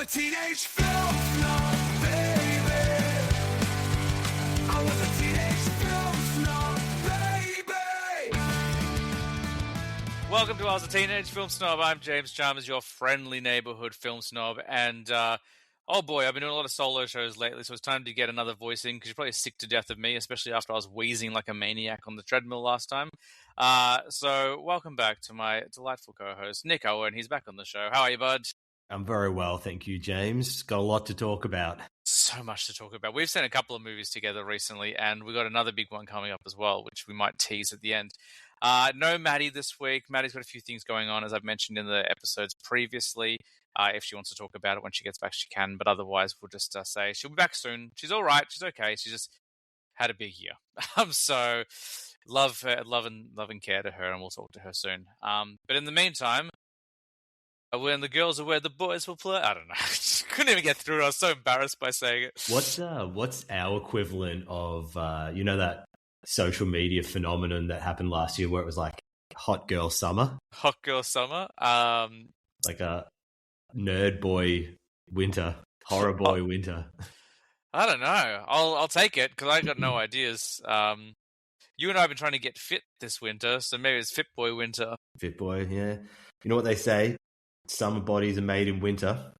a teenage film snob, baby. I was a teenage film snob, baby. Welcome to I Was a Teenage Film Snob. I'm James Chalmers, your friendly neighborhood film snob. And, oh boy, I've been doing a lot of solo shows lately, so it's time to get another voice in because you're probably sick to death of me, especially after I was wheezing like a maniac on the treadmill last time. So welcome back to my delightful co-host, Nick Owen. He's back on the show. How are you, bud? I'm very well, thank you, James. Got a lot to talk about. So much to talk about. We've seen a couple of movies together recently, and we got another big one coming up as well, which we might tease at the end. No Maddie this week. Maddie's got a few things going on, as I've mentioned in the episodes previously. If she wants to talk about it when she gets back, she can. But otherwise, we'll just say she'll be back soon. She's all right. She's okay. She just had a big year. So love her, love and care to her, and we'll talk to her soon. But in the meantime, when the girls are where the boys will play. I don't know. Couldn't even get through it. I was so embarrassed by saying it. What's our equivalent of that social media phenomenon that happened last year where it was like hot girl summer? Hot girl summer. Like a nerd boy winter, horror boy winter. I don't know. I'll take it because I got no ideas. You and I have been trying to get fit this winter, so maybe it's fit boy winter. Fit boy, yeah. You know what they say? Summer bodies are made in winter.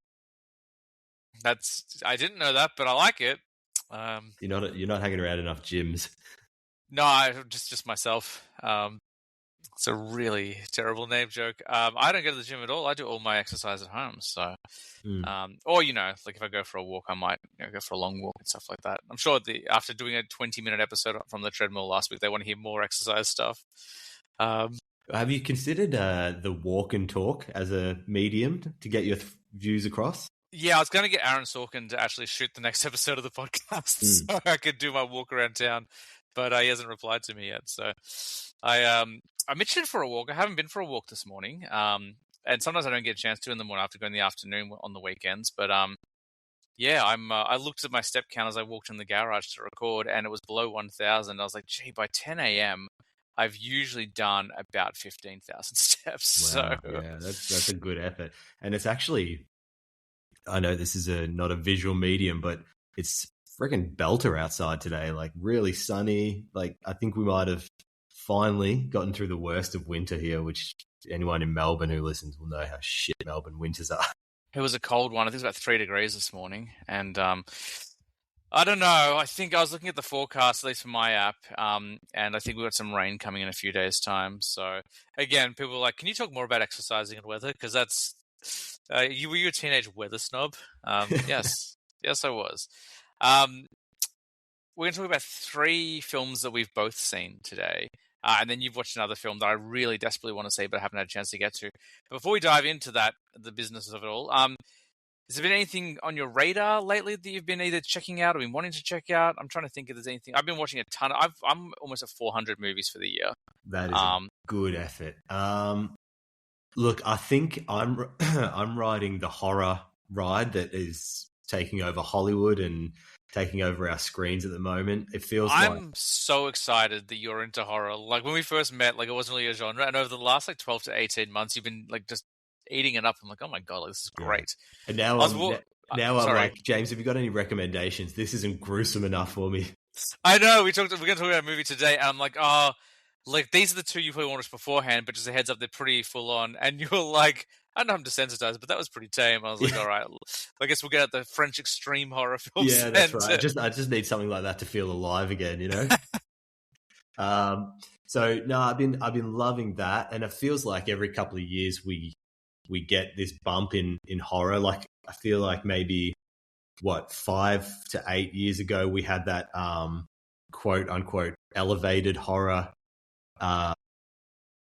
I didn't know that, but I like it. You're not hanging around enough gyms. No, just myself. It's a really terrible name joke. I don't go to the gym at all. I do all my exercise at home. So, or like if I go for a walk, I might go for a long walk and stuff like that. I'm sure after doing a 20-minute episode from the treadmill last week, they want to hear more exercise stuff. Have you considered the walk and talk as a medium to get your views across? Yeah, I was going to get Aaron Sorkin to actually shoot the next episode of the podcast so I could do my walk around town, but he hasn't replied to me yet. So I'm itching for a walk. I haven't been for a walk this morning, and sometimes I don't get a chance to in the morning. I have to go in the afternoon on the weekends. But I looked at my step count as I walked in the garage to record, and it was below 1,000. I was like, gee, by 10 a.m., I've usually done about 15,000 steps. Wow, So yeah, that's a good effort. And it's actually, I know this is not a visual medium, but it's freaking belter outside today, like really sunny. Like I think we might have finally gotten through the worst of winter here, which anyone in Melbourne who listens will know how shit Melbourne winters are. it was a cold one. I think it was about 3 degrees this morning. And I don't know. I think I was looking at the forecast, at least for my app, and I think we've got some rain coming in a few days' time. So, again, people are like, can you talk more about exercising and weather? Because that's... were you a teenage weather snob? Yes. Yes, I was. We're going to talk about 3 films that we've both seen today. And then you've watched another film that I really desperately want to see, but I haven't had a chance to get to. But before we dive into that, the business of it all, has there been anything on your radar lately that you've been either checking out or been wanting to check out? I'm trying to think if there's anything. I've been watching a ton. I'm almost at 400 movies for the year. That is a good effort. Look, I think I'm riding the horror ride that is taking over Hollywood and taking over our screens at the moment. It feels I'm so excited that you're into horror. Like when we first met, like it wasn't really a genre, and over the last 12 to 18 months, you've been like just eating it up. I'm like, oh my god, like, this is great. And now I'm like, James, have you got any recommendations? This isn't gruesome enough for me. I know we're going to talk about a movie today, and I'm like, oh, like these are the 2 you probably watched beforehand, but just a heads up, they're pretty full on. And you were like, I don't know, I'm desensitized, but that was pretty tame. I was like, all right, I guess we'll get at the French extreme horror films. Yeah, that's right. I just need something like that to feel alive again, you know. So no, I've been loving that, and it feels like every couple of years we get this bump in horror. Like I feel like maybe 5 to 8 years ago we had that quote unquote elevated horror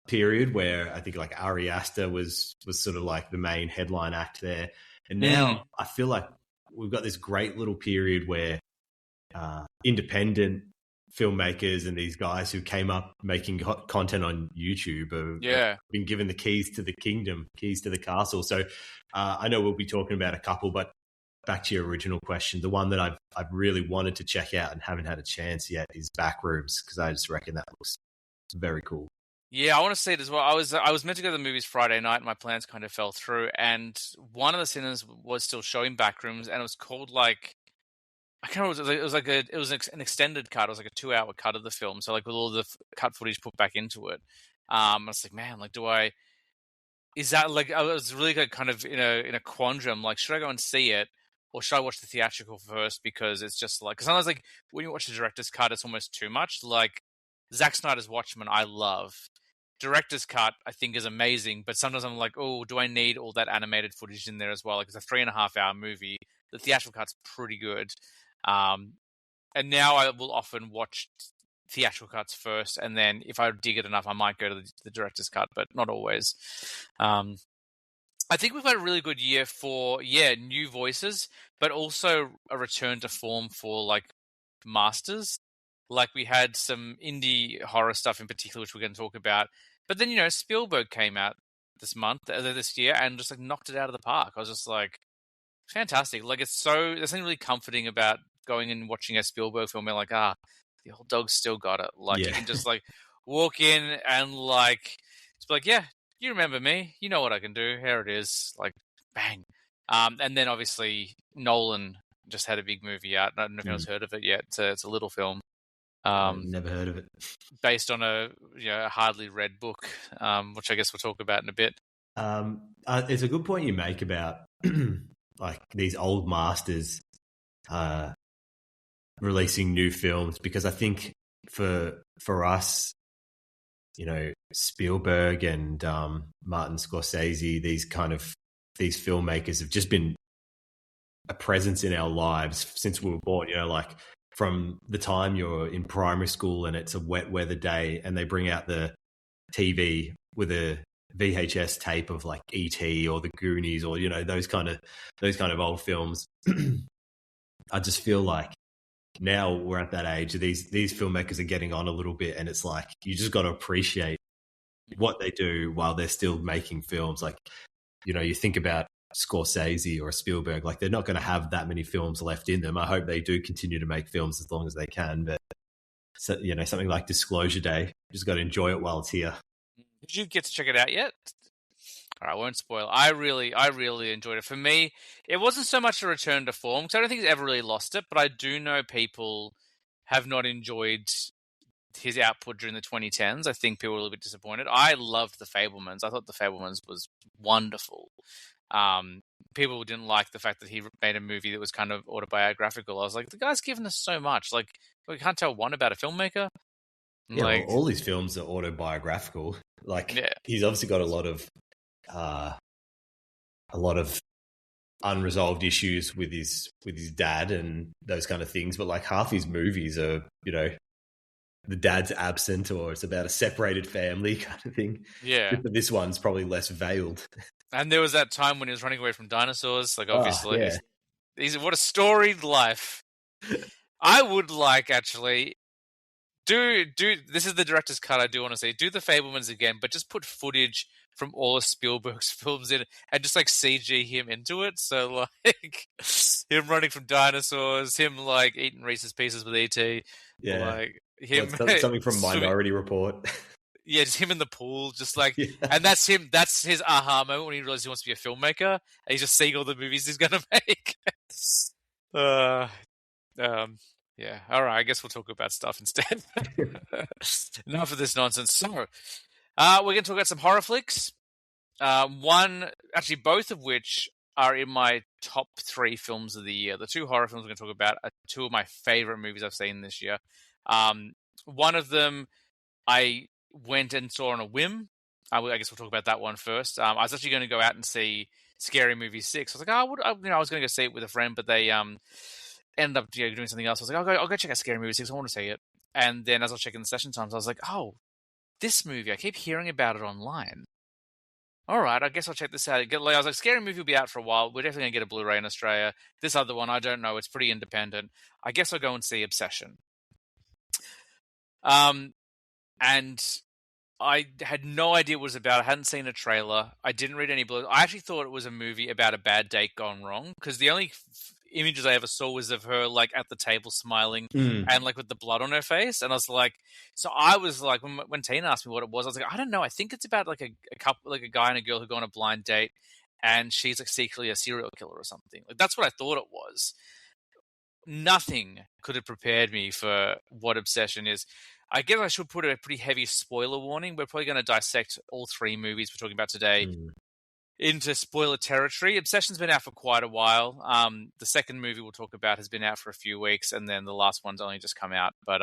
period where I think like Ari Aster was sort of like the main headline act there, and now I feel like we've got this great little period where independent filmmakers and these guys who came up making content on YouTube have been given the keys to the kingdom, keys to the castle. So I know we'll be talking about a couple, but back to your original question, the one that I've really wanted to check out and haven't had a chance yet is Backrooms, because I just reckon that looks very cool. Yeah, I want to see it as well. I was meant to go to the movies Friday night, and my plans kind of fell through. And one of the cinemas was still showing Backrooms, and it was called like I can't remember. It was an extended cut. It was like a 2 hour cut of the film. So like with all the cut footage put back into it. I was like, man, like, do I? Is that like I was really kind of in a quandrum. Like, should I go and see it, or should I watch the theatrical first? Because it's just like because sometimes like when you watch the director's cut, it's almost too much. Like Zack Snyder's Watchmen, I love. Director's cut, I think, is amazing, but sometimes I'm like, oh, do I need all that animated footage in there as well? Like, it's a 3.5 hour movie. The theatrical cut's pretty good. Um, and now I will often watch theatrical cuts first, and then if I dig it enough, I might go to the director's cut, but not always. Um, I think we've had a really good year for new voices, but also a return to form for like masters. Like we had some indie horror stuff in particular, which we're going to talk about. But then Spielberg came out this year, and just like knocked it out of the park. I was just like, fantastic! Like there's something really comforting about going and watching a Spielberg film. And like, the old dog's still got it. Like you Yeah. can just like walk in and like just be like, yeah, you remember me? You know what I can do. Here it is. Like, bang. And then obviously Nolan just had a big movie out. I don't know if anyone's heard of it yet. It's a little film. Never heard of it. Based on a hardly read book, which I guess we'll talk about in a bit. It's a good point you make about like these old masters releasing new films, because I think for us, Spielberg and Martin Scorsese, these filmmakers have just been a presence in our lives since we were born. Like from the time you're in primary school and it's a wet weather day and they bring out the TV with a VHS tape of like E.T. or the Goonies or those kind of old films. I just feel like now we're at that age. These filmmakers are getting on a little bit, and it's like you just got to appreciate what they do while they're still making films. Like you think about Scorsese or Spielberg, like they're not going to have that many films left in them. I hope they do continue to make films as long as they can, but something like Disclosure Day, you just got to enjoy it while it's here. Did you get to check it out yet? All right, I won't spoil. I really enjoyed it. For me, it wasn't so much a return to form, because I don't think he's ever really lost it, but I do know people have not enjoyed his output during the 2010s. I think people were a little bit disappointed. I loved The Fabelmans. I thought The Fabelmans was wonderful. People didn't like the fact that he made a movie that was kind of autobiographical. I was like, the guy's given us so much. Like, we can't tell one about a filmmaker. Yeah, well, all these films are autobiographical. Like, he's obviously got a lot of unresolved issues with his dad and those kind of things. But like half his movies are, the dad's absent, or it's about a separated family kind of thing. Yeah. But this one's probably less veiled. And there was that time when he was running away from dinosaurs. Like, obviously, he's what a storied life. I would like, actually, do this is the director's cut. I do want to say, do The Fabelmans again, but just put footage from all of Spielberg's films in it and just like CG him into it. So like him running from dinosaurs, him like eating Reese's Pieces with E.T. Yeah, like him something from Minority Report. Yeah, just him in the pool, just like, and that's him. That's his aha moment when he realizes he wants to be a filmmaker, and he's just seeing all the movies he's going to make. Yeah. All right. I guess we'll talk about stuff instead. Enough of this nonsense. So, we're going to talk about some horror flicks. Both of which are in my top 3 films of the year. The 2 horror films we're going to talk about are 2 of my favorite movies I've seen this year. One of them I went and saw on a whim. I guess we'll talk about that one first. I was actually going to go out and see Scary Movie 6. I was like, I was going to go see it with a friend, but they ended up doing something else. I was like, I'll go check out Scary Movie 6. I want to see it. And then as I was checking the session times, I was like, oh, this movie, I keep hearing about it online. All right, I guess I'll check this out. I was like, Scary Movie will be out for a while. We're definitely going to get a Blu-ray in Australia. This other one, I don't know. It's pretty independent. I guess I'll go and see Obsession. And I had no idea what it was about. I hadn't seen a trailer. I didn't read any blogs. I actually thought it was a movie about a bad date gone wrong, because the only images I ever saw was of her like at the table smiling Mm. and like with the blood on her face. And I was like, so I was like, when Tina asked me what it was, I was like, I don't know. I think it's about like a couple, like a guy and a girl who go on a blind date, and she's like secretly a serial killer or something. Like that's what I thought it was. Nothing could have prepared me for what Obsession is. I guess I should put a pretty heavy spoiler warning. We're probably going to dissect all three movies we're talking about today into spoiler territory. Obsession's been out for quite a while. The second movie we'll talk about has been out for a few weeks, and then the last one's only just come out. But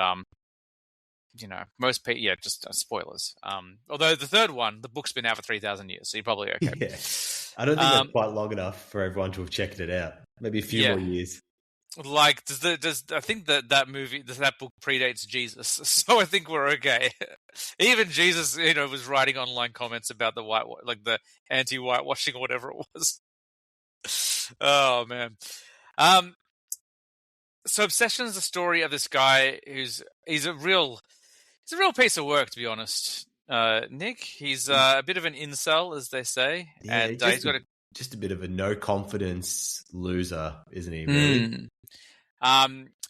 most people, just spoilers. Although the third one, the book's been out for 3,000 years, so you're probably okay. Yeah. I don't think that's quite long enough for everyone to have checked it out. Maybe a few more years. Like, I think that movie, that book predates Jesus, so I think we're okay. Even Jesus, was writing online comments about the anti-whitewashing or whatever it was. Oh man. So Obsession is the story of this guy he's a real piece of work, to be honest. Nick, he's a bit of an incel, as they say, and he's got just a bit of a no confidence loser, isn't he? Really.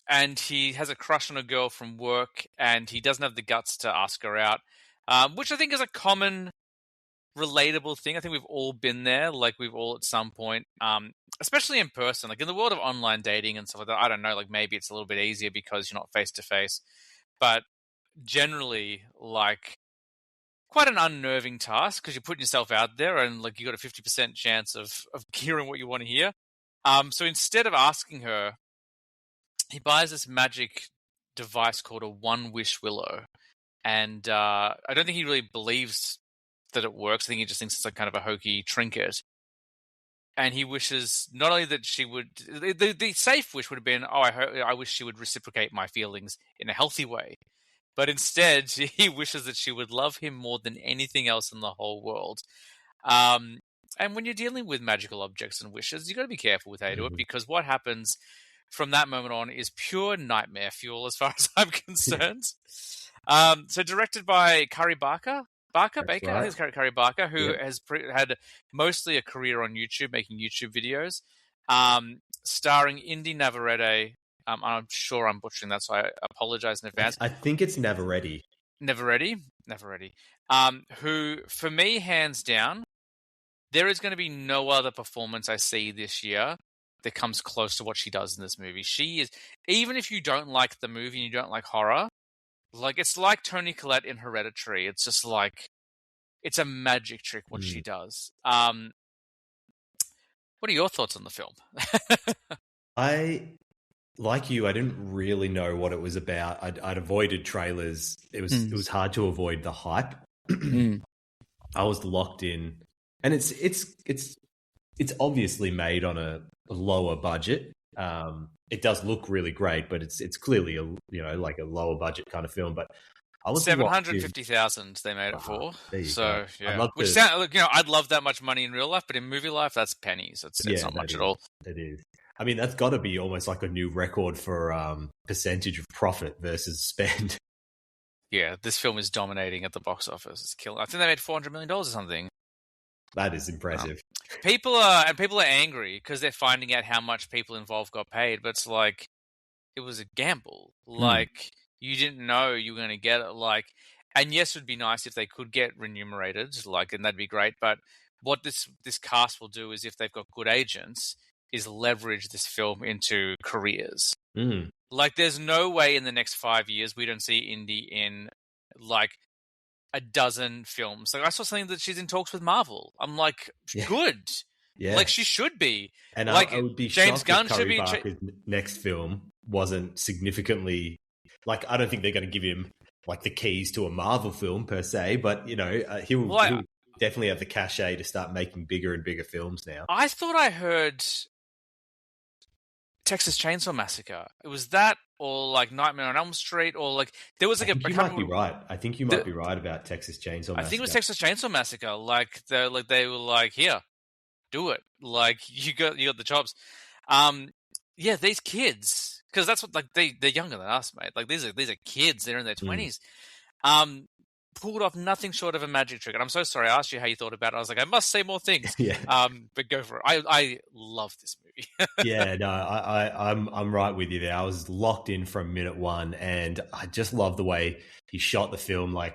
And he has a crush on a girl from work, and he doesn't have the guts to ask her out, which I think is a common, relatable thing. I think we've all been there. Like, we've all at some point, especially in person, like in the world of online dating and stuff like that. I don't know, like maybe it's a little bit easier because you're not face to face, but generally, like, quite an unnerving task because you're putting yourself out there, and like you got a 50% chance of hearing what you want to hear. So instead of asking her, he buys this magic device called a One Wish Willow, and I don't think he really believes that it works. I think he just thinks it's like kind of a hokey trinket. And he wishes not only that she would, the safe wish would have been, I wish she would reciprocate my feelings in a healthy way. But instead, he wishes that she would love him more than anything else in the whole world. And when you're dealing with magical objects and wishes, you got to be careful with how you do it, because what happens from that moment on is pure nightmare fuel, as far as I'm concerned. So directed by Curry Baker. I think it's Curry Barker, who has had mostly a career on YouTube, making YouTube videos, starring Indy Navarrete. I'm sure I'm butchering that, so I apologize in advance. I think it's Navarrete. Navarrete. Who, for me, hands down, there is going to be no other performance I see this year that comes close to what she does in this movie. She is, even if you don't like the movie and you don't like horror, like, it's like Toni Collette in Hereditary. It's just like, it's a magic trick what she does. What are your thoughts on the film? Like you, I didn't really know what it was about. I'd avoided trailers. It was hard to avoid the hype. I was locked in, and it's obviously made on a lower budget. It does look really great, but it's clearly like a lower budget kind of film. But I was 750,000 they made it for. So go. yeah, I'd love that much money in real life, but in movie life, that's pennies. It's not much at all. It is. I mean, that's got to be almost like a new record for percentage of profit versus spend. Yeah, this film is dominating at the box office. It's killing. I think they made $400 million or something. That is impressive. People are angry because they're finding out how much people involved got paid, but it's like, it was a gamble. Like, you didn't know you were going to get it. Like, and yes, it would be nice if they could get remunerated, like, and that'd be great. But what this cast will do is, if they've got good agents, is leverage this film into careers. Like, there's no way in the next 5 years we don't see Indy in like a dozen films. Like, I saw something that she's in talks with Marvel. I'm like, good. Yeah. Like, she should be. And like, I would be James shocked Gunn if Curry should be. Barker's next film wasn't significantly, like, I don't think they're going to give him like the keys to a Marvel film per se, but he'll definitely have the cachet to start making bigger and bigger films now. I thought I heard Texas Chainsaw Massacre. It was that, or like Nightmare on Elm Street, or like there was like you might be right. I think you might be right about Texas Chainsaw Massacre. I think it was Texas Chainsaw Massacre. Like they were like, here, do it. Like, you got the chops. Yeah, these kids, because that's what, like, they're younger than us, mate. Like, these are kids. They're in their 20s. pulled off nothing short of a magic trick. And I'm so sorry. I asked you how you thought about it. I was like, I must say more things. Yeah. But go for it. I love this movie. Yeah, no, I'm right with you there. I was locked in from minute one, and I just love the way he shot the film. Like,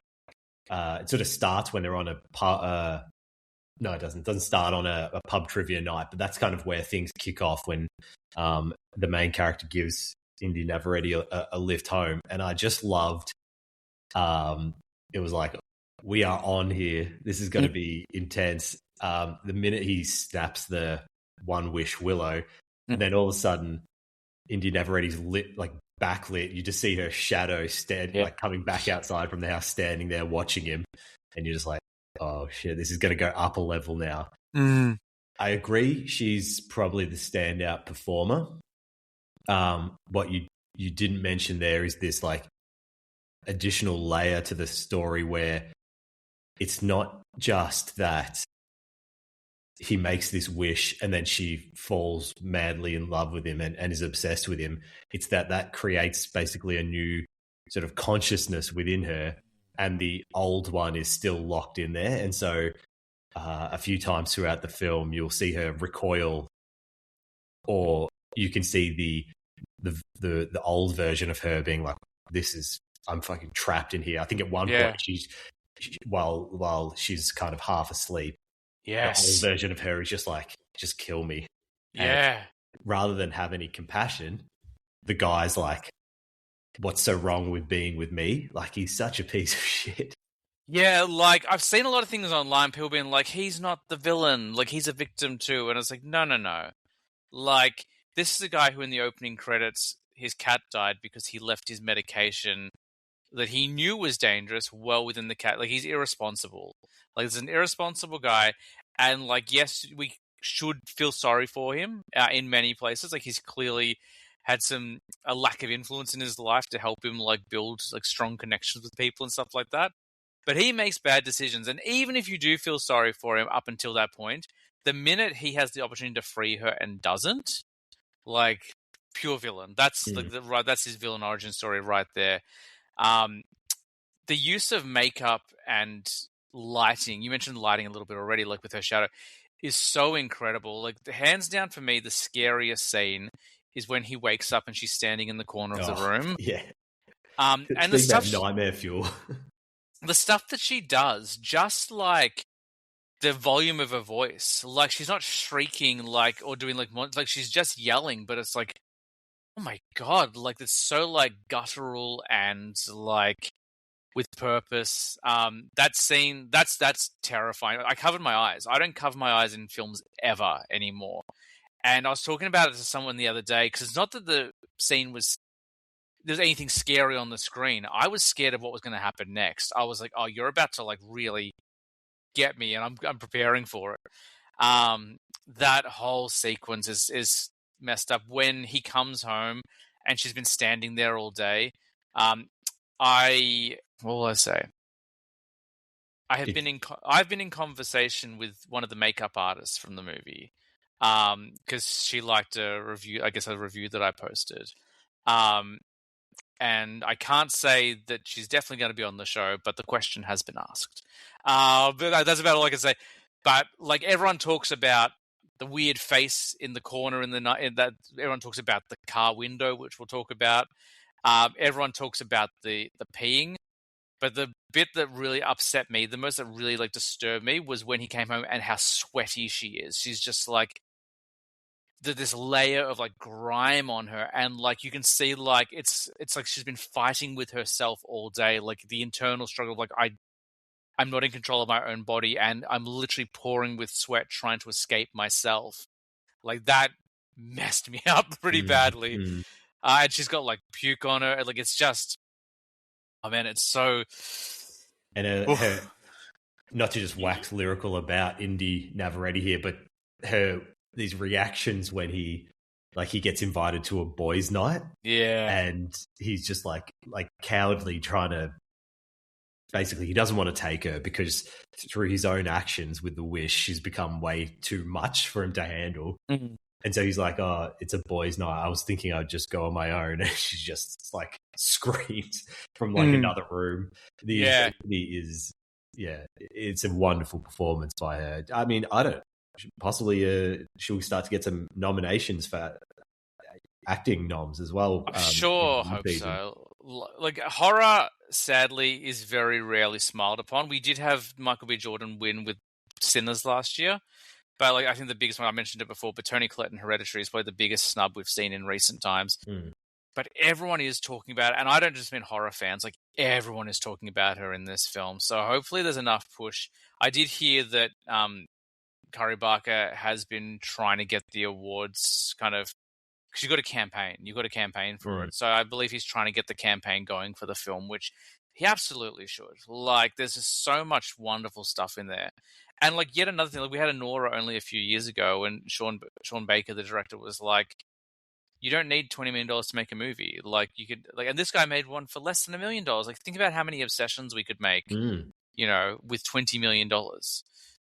it sort of starts when they're on a pub. No, it doesn't. It doesn't start on a pub trivia night, but that's kind of where things kick off when the main character gives Indy Navarrete a lift home, and I just loved. It was like, we are on here. This is going to be intense. The minute he snaps the one wish willow, and then all of a sudden, Indy Navarete's lit, like backlit. You just see her shadow like coming back outside from the house, standing there watching him, and you're just like, oh shit, this is going to go up a level now. I agree. She's probably the standout performer. What you didn't mention there is this like additional layer to the story where it's not just that he makes this wish and then she falls madly in love with him and is obsessed with him. It's that creates basically a new sort of consciousness within her, and the old one is still locked in there. And so a few times throughout the film, you'll see her recoil, or you can see the old version of her being like, I'm fucking trapped in here. I think at one point while she's kind of half asleep, the old version of her is just like, just kill me. And rather than have any compassion, the guy's like, what's so wrong with being with me? Like, he's such a piece of shit. Yeah, like, I've seen a lot of things online, people being like, he's not the villain, like, he's a victim too. And it's like, no. Like, this is a guy who in the opening credits, his cat died because he left his medication that he knew was dangerous well within the cat. Like, he's irresponsible. Like, he's an irresponsible guy. And, like, yes, we should feel sorry for him in many places. Like, he's clearly had a lack of influence in his life to help him, like, build, like, strong connections with people and stuff like that. But he makes bad decisions. And even if you do feel sorry for him up until that point, the minute he has the opportunity to free her and doesn't, like, pure villain. That's that's his villain origin story right there. The use of makeup and lighting, you mentioned lighting a little bit already, like with her shadow, is so incredible. Like, hands down for me, the scariest scene is when he wakes up and she's standing in the corner of the room. Yeah. And the stuff, nightmare fuel. the stuff that she does, just like the volume of her voice, like she's not shrieking like or doing like she's just yelling, but it's like, oh my god, like it's so like guttural and like with purpose. That scene, that's terrifying. I covered my eyes. I don't cover my eyes in films ever anymore. And I was talking about it to someone the other day, because it's not that the scene there's anything scary on the screen. I was scared of what was going to happen next. I was like, oh, you're about to like really get me, and I'm preparing for it. That whole sequence is messed up. When he comes home and she's been standing there all day, what will I say? I've been in conversation with one of the makeup artists from the movie, because she liked a review that I posted. And I can't say that she's definitely going to be on the show, but the question has been asked. But that's about all I can say. But like, everyone talks about the weird face in the corner in the night. That everyone talks about the car window, which we'll talk about. Everyone talks about the peeing. But the bit that really upset me, the most that really like disturbed me, was when he came home and how sweaty she is. She's just like this layer of like grime on her, and like you can see like it's like she's been fighting with herself all day, like the internal struggle of like I'm not in control of my own body and I'm literally pouring with sweat trying to escape myself. Like, that messed me up pretty badly. And she's got like puke on her, like it's just, oh man, it's so. And her, not to just wax lyrical about Indy Navarrete here, but these reactions when he gets invited to a boys' night, and he's just like cowardly, trying to, basically he doesn't want to take her because through his own actions with the wish, she's become way too much for him to handle. And so he's like, "Oh, it's a boys' night. I was thinking I'd just go on my own." And she just like screams from like another room. The Yeah. intensity is, yeah, it's a wonderful performance by her. I mean, I don't possibly she'll start to get some nominations for acting noms as well. I'm sure, in one hope season. so. Like horror, sadly, is very rarely smiled upon. We did have Michael B. Jordan win with Sinners last year, but like I think the biggest one, I mentioned it before, but Toni Collette in Hereditary is probably the biggest snub we've seen in recent times. Mm. But everyone is talking about it, and I don't just mean horror fans. Like everyone is talking about her in this film, so hopefully there's enough push. I did hear that Curry Barker has been trying to get the awards kind of, because you've got a campaign. You've got a campaign for it. So I believe he's trying to get the campaign going for the film, which he absolutely should. Like, there's just so much wonderful stuff in there. And like yet another thing, like we had a Nora only a few years ago, and Sean Baker, the director, was like, "You don't need $20 million to make a movie. Like you could like," and this guy made one for less than $1 million. Like think about how many Obsessions we could make, you know, with $20 million,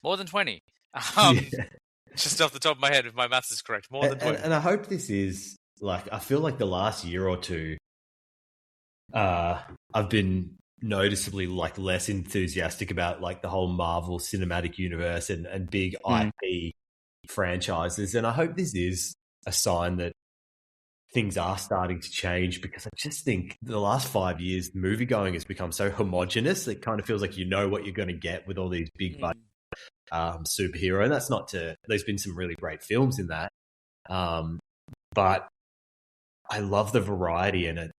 more than 20. Yeah. Just off the top of my head, if my maths is correct, more than 20. And I hope this is like, I feel like the last year or two, I've been noticeably like less enthusiastic about like the whole Marvel Cinematic Universe and big IP franchises. And I hope this is a sign that things are starting to change, because I just think the last 5 years, movie going has become so homogenous. It kind of feels like you know what you're going to get with all these big budget superhero. And that's not to, there's been some really great films in that. But I love the variety in it.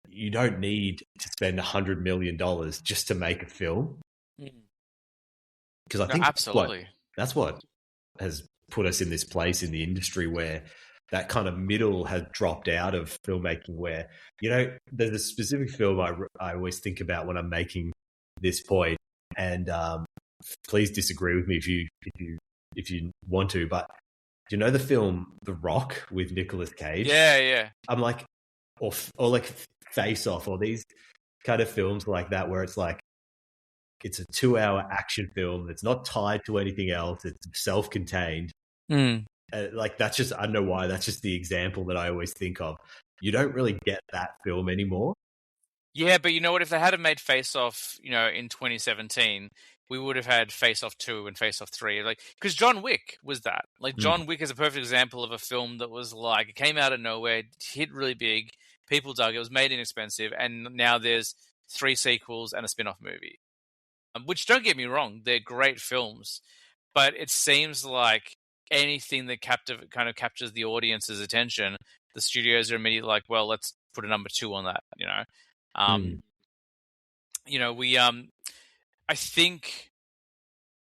You don't need to spend $100 million just to make a film. Because I think absolutely, that's what has put us in this place in the industry where that kind of middle has dropped out of filmmaking, where, you know, there's a specific film I always think about when I'm making this point, and please disagree with me if you want to, but do you know the film The Rock with Nicolas Cage? Yeah. I'm like, or like Face Off, or these kind of films like that, where it's like, it's a 2-hour action film that's not tied to anything else. It's self-contained. Like that's just, I don't know why, that's just the example that I always think of. You don't really get that film anymore. Yeah, but you know what? If they had made Face Off, you know, in 2017, we would have had Face Off 2 and Face Off 3. Like, because John Wick was that. Like, John Wick is a perfect example of a film that was like, it came out of nowhere, hit really big, people dug it, was made inexpensive, and now there's 3 sequels and a spin-off movie. Which, don't get me wrong, they're great films, but it seems like anything that kind of captures the audience's attention, the studios are immediately like, well, let's put a number 2 on that, you know? You know, I think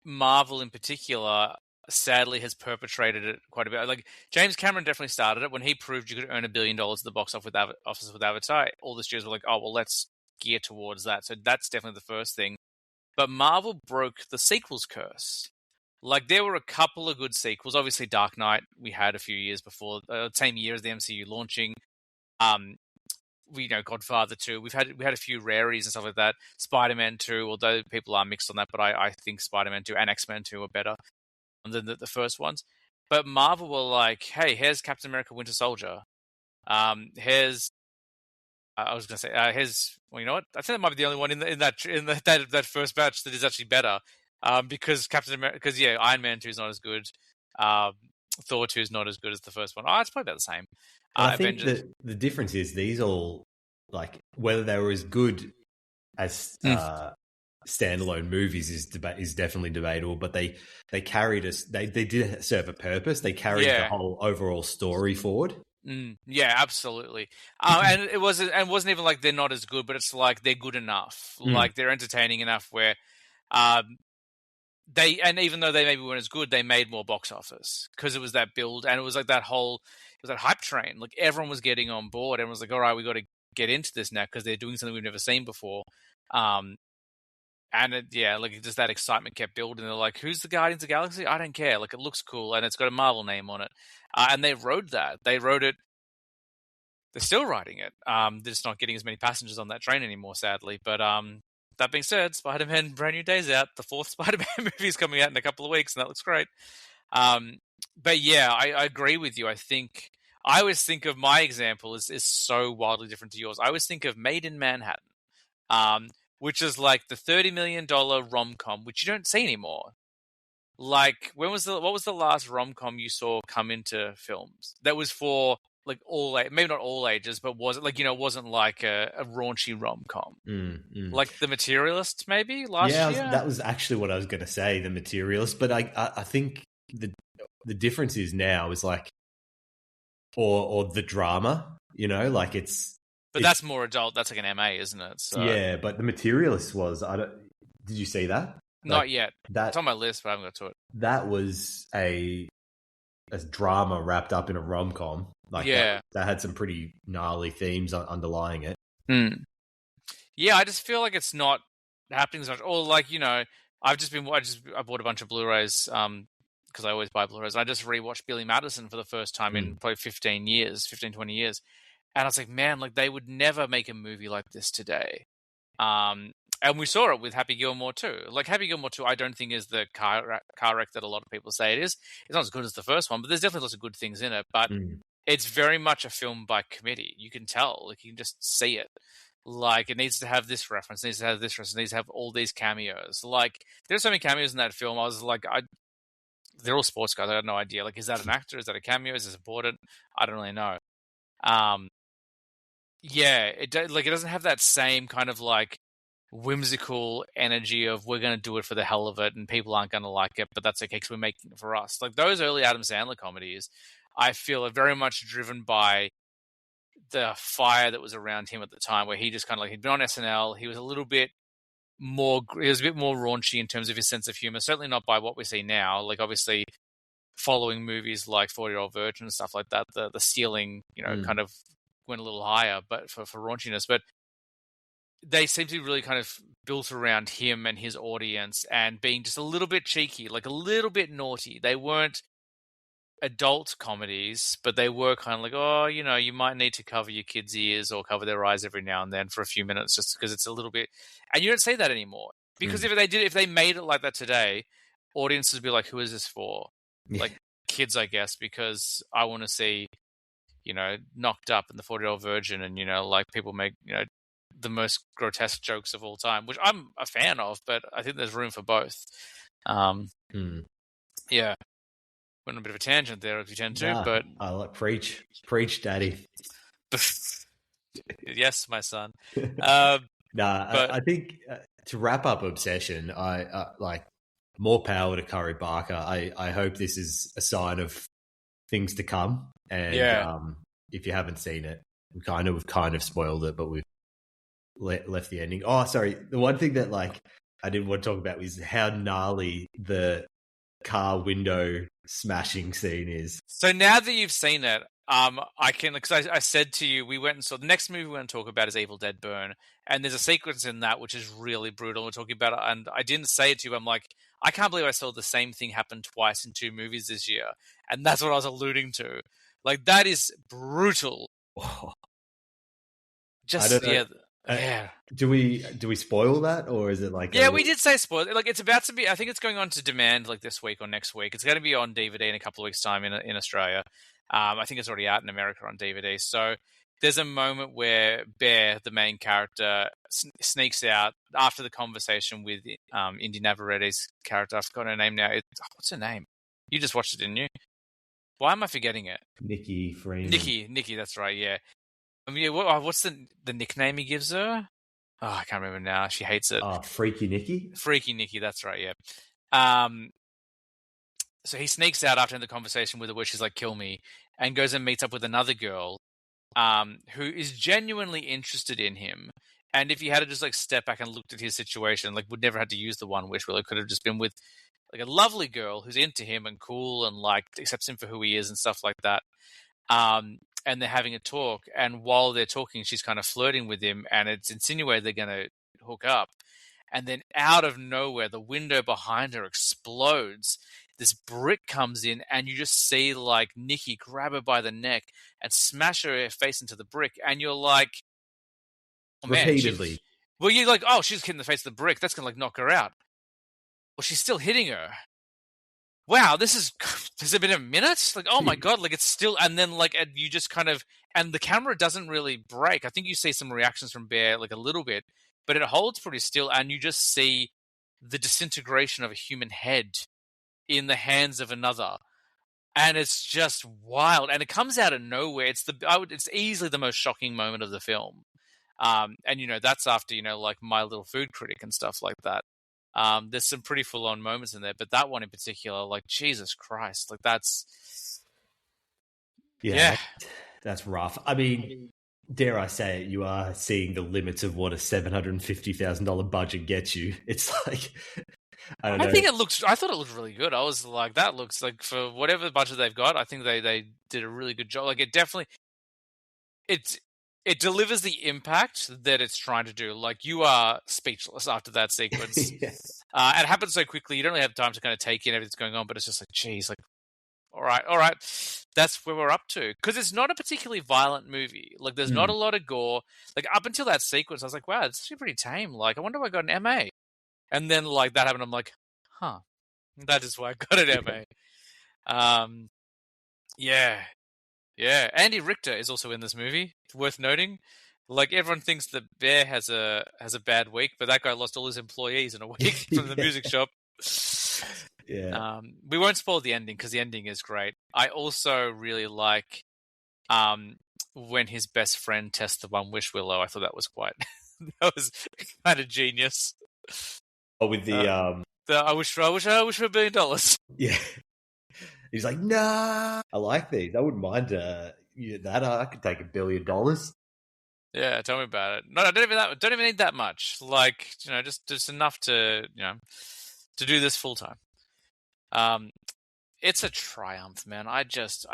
Marvel in particular, sadly, has perpetrated it quite a bit. Like James Cameron definitely started it when he proved you could earn $1 billion at the box office with Avatar. All the studios were like, "Oh, well, let's gear towards that." So that's definitely the first thing. But Marvel broke the sequels curse. Like there were a couple of good sequels. Obviously, Dark Knight we had a few years before, same year as the MCU launching. We know Godfather 2. We had a few rarities and stuff like that. Spider-Man 2, although people are mixed on that, but I think Spider-Man 2 and X-Men 2 are better than the first ones. But Marvel were like, hey, here's Captain America Winter Soldier. Here's I was going to say, here's, well, you know what? I think that might be the only one in that first batch that is actually better. Because Iron Man 2 is not as good. Thor 2 is not as good as the first one. Oh, it's probably about the same. I think that the difference is these all, like, whether they were as good as standalone movies is definitely debatable, but they carried us. They did serve a purpose. They carried the whole overall story forward. Yeah, absolutely. And it wasn't even like they're not as good, but it's like they're good enough. Like they're entertaining enough where even though they maybe weren't as good, they made more box office because it was that build, and it was like that hype train. Like everyone was getting on board. Everyone was like, all right, we got to get into this now because they're doing something we've never seen before. And like just that excitement kept building. They're like, who's the Guardians of the Galaxy? I don't care. Like it looks cool and it's got a Marvel name on it. And they rode that. They rode it. They're still riding it. They're just not getting as many passengers on that train anymore, sadly. But that being said, Spider-Man Brand New Day's out. The 4th Spider-Man movie is coming out in a couple of weeks, and that looks great. but yeah, I agree with you. I always think of my example is so wildly different to yours. I always think of Made in Manhattan, um, which is like the $30 million rom com, which you don't see anymore. Like, what was the last rom com you saw come into films that was for like maybe not all ages, but was it like wasn't like a raunchy rom com like The Materialist maybe last Yeah, year? that was actually what I was going to say, the Materialist. But I think the difference is now is like, or the drama, like But that's more adult. That's like an MA, isn't it? So yeah. But the Materialist was, I don't. Did you see that? Like not yet. It's that on my list, but I haven't got to it. that was a drama wrapped up in a rom com. Like Yeah. that had some pretty gnarly themes underlying it. Hmm. Yeah, I just feel like it's not happening as much. Or like, I bought a bunch of Blu-rays because I always buy Blu-rays. I just rewatched Billy Madison for the first time in probably 20 years. And I was like, man, like they would never make a movie like this today. And we saw it with Happy Gilmore too. Like Happy Gilmore 2, I don't think is the car wreck that a lot of people say it is. It's not as good as the first one, but there's definitely lots of good things in it. But it's very much a film by committee. You can tell, like you can just see it. Like it needs to have this reference, needs to have this reference, needs to have all these cameos. Like there's so many cameos in that film. I was like, they're all sports guys. I had no idea. Like, is that an actor? Is that a cameo? Is this important? I don't really know. Yeah, it doesn't have that same kind of like whimsical energy of we're going to do it for the hell of it and people aren't going to like it, but that's okay because we're making it for us. Like those early Adam Sandler comedies, I feel are very much driven by the fire that was around him at the time, where he just kind of like he'd been on SNL. He was a bit more raunchy in terms of his sense of humor. Certainly not by what we see now. Like obviously, following movies like 40-Year-Old Virgin and stuff like that, the ceiling, kind of went a little higher, but for raunchiness. But they seem to be really kind of built around him and his audience and being just a little bit cheeky, like a little bit naughty. They weren't adult comedies, but they were kind of like, oh, you might need to cover your kids' ears or cover their eyes every now and then for a few minutes just because it's a little bit. And you don't say that anymore. Because if they made it like that today, audiences would be like, who is this for? Like kids, I guess, because I want to see, Knocked Up and the 40-Year-Old Virgin and, like people make, the most grotesque jokes of all time, which I'm a fan of, but I think there's room for both. Yeah. Went on a bit of a tangent there if you tend to, but I like preach, daddy. Yes, my son. I think to wrap up Obsession, I like more power to Curry Barker. I hope this is a sign of things to come. And if you haven't seen it, we've kind of spoiled it, but we've left the ending. Oh, sorry. The one thing that like I didn't want to talk about was how gnarly the car window smashing scene is. So now that you've seen it, I can, because I said to you, we went and saw the next movie we're going to talk about is Evil Dead Burn, and there's a sequence in that which is really brutal. We're talking about it, and I didn't say it to you. I'm like, I can't believe I saw the same thing happen twice in 2 movies this year, and that's what I was alluding to. Like that is brutal. Just yeah. Do we spoil that, or is it like? Yeah, we did say spoil. Like it's about to be. I think it's going on to demand like this week or next week. It's going to be on DVD in a couple of weeks' time in Australia. I think it's already out in America on DVD. So there's a moment where Bear, the main character, sneaks out after the conversation with Indy Navarrete's character. I've forgotten her name now. What's her name? You just watched it, didn't you? Why am I forgetting it? Nikki Freeman. Nikki, that's right. Yeah. I mean, what's the nickname he gives her? Oh, I can't remember now. She hates it. Freaky Nikki? Freaky Nikki, that's right, yeah. So he sneaks out after the conversation with her where she's like, kill me, and goes and meets up with another girl who is genuinely interested in him. And if he had to just like step back and looked at his situation, like would never have to use the one wish, where it could have just been with like a lovely girl who's into him and cool and like accepts him for who he is and stuff like that. And they're having a talk, and while they're talking, she's kind of flirting with him, and it's insinuated they're going to hook up. And then out of nowhere, the window behind her explodes. This brick comes in, and you just see like Nikki grab her by the neck and smash her face into the brick. And you're like, oh, man, repeatedly. Well, you're like, oh, she's hitting the face of the brick. That's going to like knock her out. Well, she's still hitting her. wow, this is, has it been a minute? Like, oh my God, like it's still, and then like, and you just kind of, and the camera doesn't really break. I think you see some reactions from Bear, like a little bit, but it holds pretty still, and you just see the disintegration of a human head in the hands of another. And it's just wild, and it comes out of nowhere. It's easily the most shocking moment of the film. And that's after like My Little Food Critic and stuff like that. There's some pretty full on moments in there, but that one in particular, like Jesus Christ, like that's yeah. That's rough. I mean, dare I say it, you are seeing the limits of what a $750,000 budget gets you. It's like I don't know. I thought it looked really good. I was like, that looks like, for whatever budget they've got, I think they did a really good job. Like it definitely it delivers the impact that it's trying to do. Like you are speechless after that sequence. Yeah. It happens so quickly, you don't really have time to kind of take in everything that's going on, but it's just like, geez, like, all right, that's where we're up to. Because it's not a particularly violent movie. Like, there's not a lot of gore. Like, up until that sequence, I was like, wow, it's actually pretty tame. Like, I wonder if I got an MA. And then, like, that happened, I'm like, huh, that is why I got an MA. Yeah. Andy Richter is also in this movie. It's worth noting. Like, everyone thinks that Bear has a bad week, but that guy lost all his employees in a week from the music shop. Yeah. We won't spoil the ending because the ending is great. I also really like when his best friend tests the One Wish Willow. I thought that was that was kind of genius. Oh, with the I wish for $1 billion. Yeah. He's like, nah. I like these. I wouldn't mind that. I could take $1 billion. Yeah, tell me about it. No, don't even need that much. Like, just enough to to do this full time. It's a triumph, man. I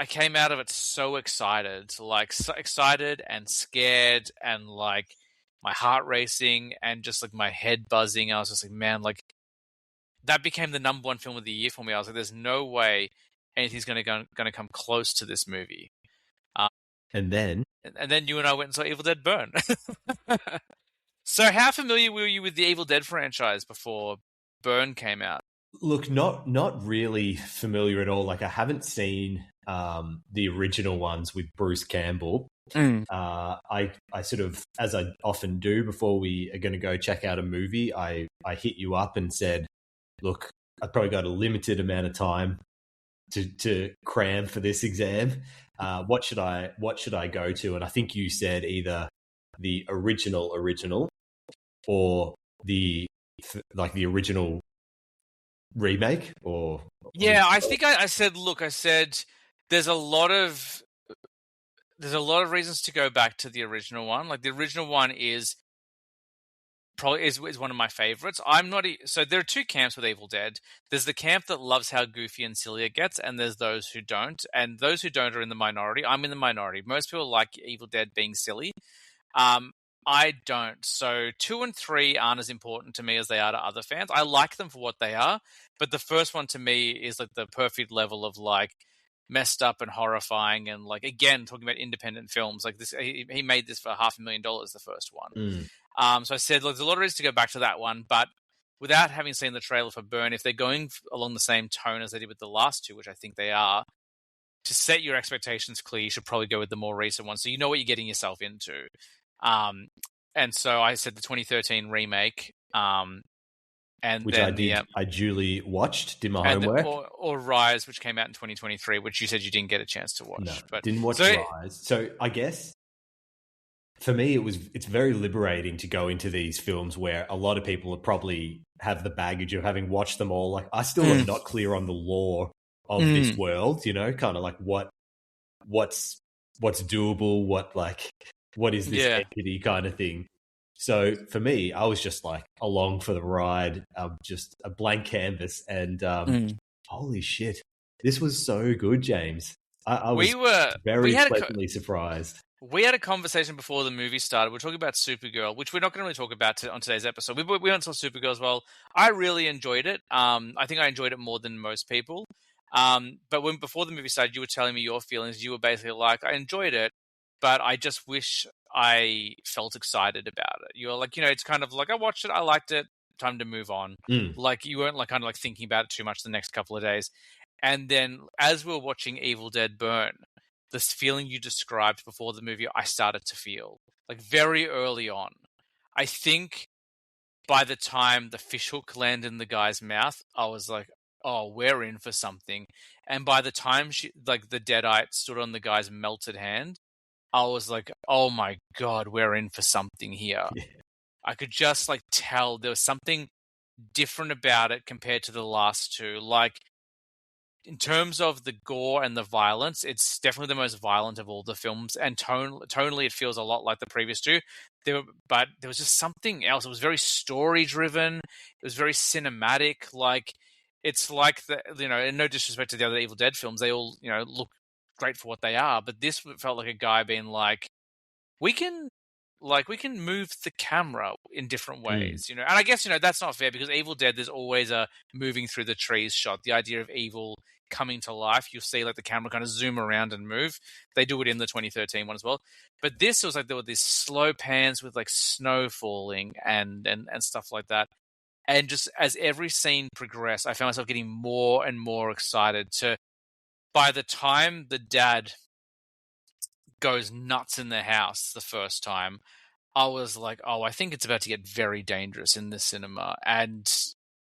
came out of it so excited, so excited and scared, and like my heart racing and just like my head buzzing. I was just like, man, like that became the number one film of the year for me. I was like, there's no way anything's going to come close to this movie. And then you and I went and saw Evil Dead Burn. So how familiar were you with the Evil Dead franchise before Burn came out? Look, not really familiar at all. Like, I haven't seen the original ones with Bruce Campbell. I sort of, as I often do before we are going to go check out a movie, I hit you up and said, look, I've probably got a limited amount of time to cram for this exam. What should I go to? And I think you said either the original or the original remake, or yeah, I think I said, look, there's a lot of reasons to go back to the original one. Like, the original one is probably is one of my favorites. So there are two camps with Evil Dead. There's the camp that loves how goofy and silly it gets, and there's those who don't. And those who don't are in the minority. I'm in the minority. Most people like Evil Dead being silly. I don't. So 2 and 3 aren't as important to me as they are to other fans. I like them for what they are, but the first one to me is like the perfect level of like messed up and horrifying, and like, again, talking about independent films like this. He made this for $500,000, the first one. So I said, look, there's a lot of reasons to go back to that one, but without having seen the trailer for Burn, if they're going along the same tone as they did with the last two, which I think they are, to set your expectations clear, you should probably go with the more recent one, so you know what you're getting yourself into. And so I said the 2013 remake, and which then I did. I duly watched, did my homework. Or Rise, which came out in 2023, which you said you didn't get a chance to watch. No, but didn't watch Rise. So I guess for me, it's very liberating to go into these films where a lot of people probably have the baggage of having watched them all. Like, I still am not clear on the lore of this world, kind of like what's doable, what is this entity kind of thing. So for me, I was just like along for the ride, just a blank canvas, and holy shit, this was so good, James. I was very pleasantly surprised. We had a conversation before the movie started. We're talking about Supergirl, which we're not going to really talk about on today's episode. We went and saw Supergirl as well. I really enjoyed it. I think I enjoyed it more than most people. But before the movie started, you were telling me your feelings. You were basically like, I enjoyed it, but I just wish I felt excited about it. You were like, it's kind of like, I watched it, I liked it, time to move on. Like, you weren't like kind of like thinking about it too much the next couple of days. And then as we were watching Evil Dead burn, this feeling you described before the movie, I started to feel like very early on. I think by the time the fishhook landed in the guy's mouth, I was like, oh, we're in for something. And by the time the deadite stood on the guy's melted hand, I was like, oh my God, we're in for something here. Yeah. I could just like tell there was something different about it compared to the last two. Like, in terms of the gore and the violence, it's definitely the most violent of all the films. And tonally, it feels a lot like the previous two. But there was just something else. It was very story driven. It was very cinematic. Like, it's like and no disrespect to the other Evil Dead films, they all look great for what they are. But this felt like a guy being like, we can move the camera in different ways, and I guess that's not fair because Evil Dead, there's always a moving through the trees shot, the idea of evil coming to life. You'll see like the camera kind of zoom around and move. They do it in the 2013 one as well, but this was like there were these slow pans with like snow falling and stuff like that. And just as every scene progressed, I found myself getting more and more excited to, by the time the dad goes nuts in the house the first time, I was like, oh, I think it's about to get very dangerous in the cinema. And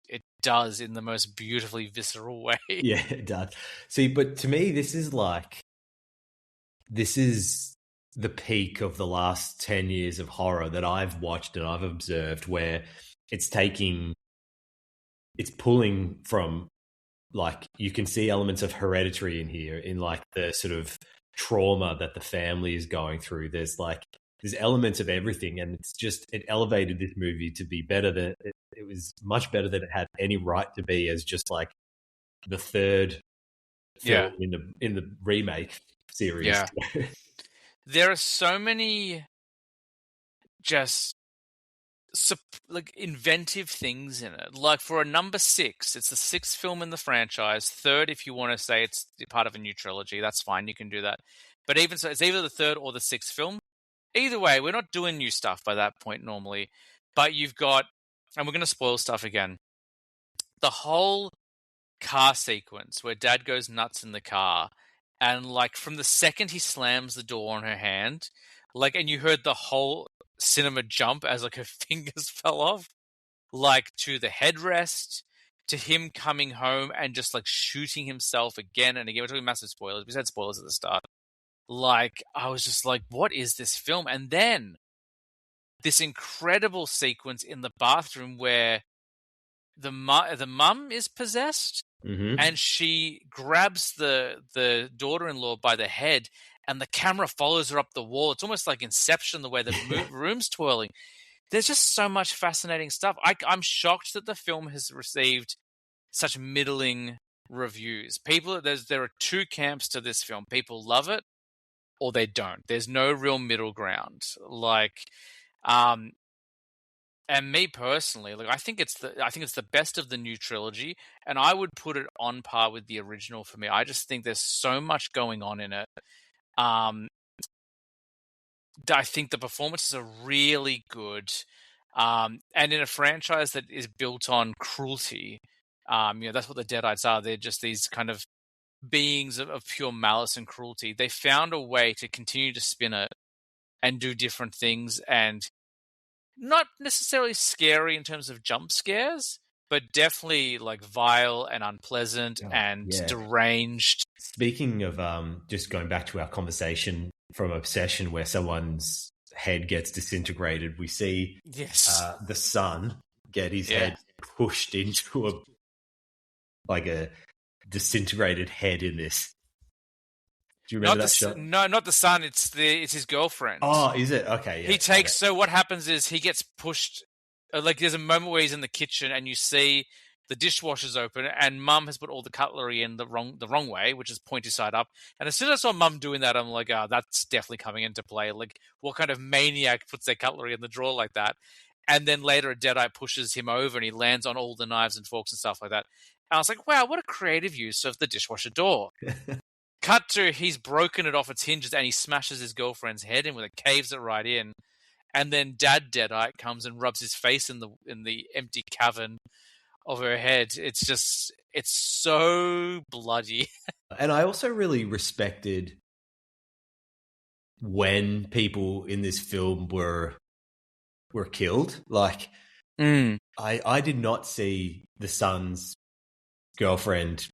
it does in the most beautifully visceral way. Yeah, it does. See, but to me, this is the peak of the last 10 years of horror that I've watched and I've observed, where it's pulling from, like, you can see elements of Hereditary in here, in like the sort of trauma that the family is going through. There's elements of everything, and it elevated this movie to be better than it was, much better than it had any right to be, as just like the third film in the remake series. Yeah. There are so many just like inventive things in it. Like for a number 6, it's the 6th film in the franchise. Third, if you want to say it's part of a new trilogy, that's fine. You can do that. But even so, it's either the 3rd or the 6th film. Either way, we're not doing new stuff by that point normally. But you've got, and we're going to spoil stuff again, the whole car sequence where Dad goes nuts in the car, and like from the second he slams the door on her hand, like, and you heard the whole cinema jump as like her fingers fell off, like to the headrest, to him coming home and just like shooting himself again and again. We're talking massive spoilers. We said spoilers at the start. Like, I was just like, what is this film? And then this incredible sequence in the bathroom where the mum is possessed, and she grabs the daughter-in-law by the head, and the camera follows her up the wall. It's almost like Inception, the way the room's twirling. There's just so much fascinating stuff. I'm shocked that the film has received such middling reviews. There are two camps to this film. People love it, or they don't. There's no real middle ground. Like, and me personally, like, I think it's the best of the new trilogy, and I would put it on par with the original for me. I just think there's so much going on in it. I think the performances are really good, and in a franchise that is built on cruelty, that's what the Deadites are. They're just these kind of beings of pure malice and cruelty. They found a way to continue to spin it and do different things, and not necessarily scary in terms of jump scares, but definitely like vile and unpleasant and deranged. Speaking of just going back to our conversation from Obsession, where someone's head gets disintegrated, we see the son get his head pushed into a disintegrated head in this. Do you remember that shot? No, not the son. It's his girlfriend. Oh, is it? Okay. Yeah, he takes. So what happens is he gets pushed. Like, there's a moment where he's in the kitchen and you see the dishwasher's open and Mum has put all the cutlery in the wrong way, which is pointy side up. And as soon as I saw Mum doing that, I'm like, that's definitely coming into play. Like, what kind of maniac puts their cutlery in the drawer like that? And then later a Deadite pushes him over and he lands on all the knives and forks and stuff like that. And I was like, wow, what a creative use of the dishwasher door. Cut to, he's broken it off its hinges and he smashes his girlfriend's head in with it, caves it right in. And then Dad Deadite comes and rubs his face in the empty cavern of her head. It's It's so bloody. And I also really respected when people in this film were killed. Like I did not see the son's girlfriend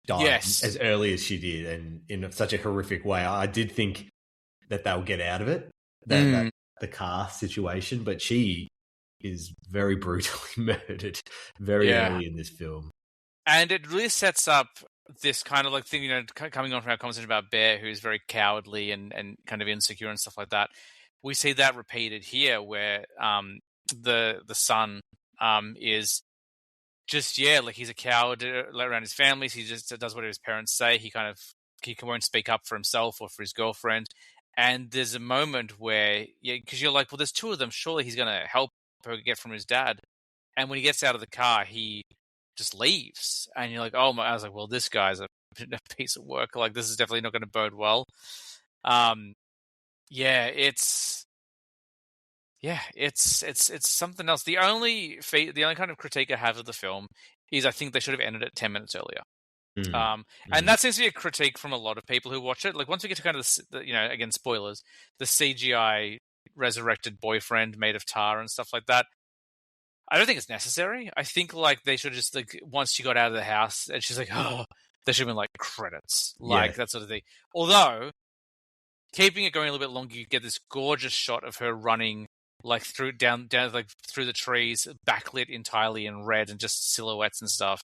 die Yes. as early as she did, and in such a horrific way. I did think that they'll get out of it, that the car situation, but she is very brutally murdered very early in this film. And it really sets up this kind of like thing, you know, coming on from our conversation about Bear, who's very cowardly and kind of insecure and stuff like that. We see that repeated here, where the son is just like he's a coward around his family. He just does whatever his parents say. He won't speak up for himself or for his girlfriend. And there's a moment where because you're like, well, there's two of them. Surely he's going to help her get from his dad. And when he gets out of the car, he just leaves, and you're like, oh my! I was like, well, this guy's a piece of work. Like, this is definitely not going to bode well. It's something else. The only kind of critique I have of the film is I think they should have ended it 10 minutes earlier. And that seems to be a critique from a lot of people who watch it. Like, once we get to kind of again, spoilers, the CGI resurrected boyfriend made of tar and stuff like that, I don't think it's necessary. I think like they should just like once she got out of the house and she's like, oh, there should have been like credits, like that sort of thing. Although keeping it going a little bit longer, you get this gorgeous shot of her running like through down like through the trees, backlit entirely in red and just silhouettes and stuff.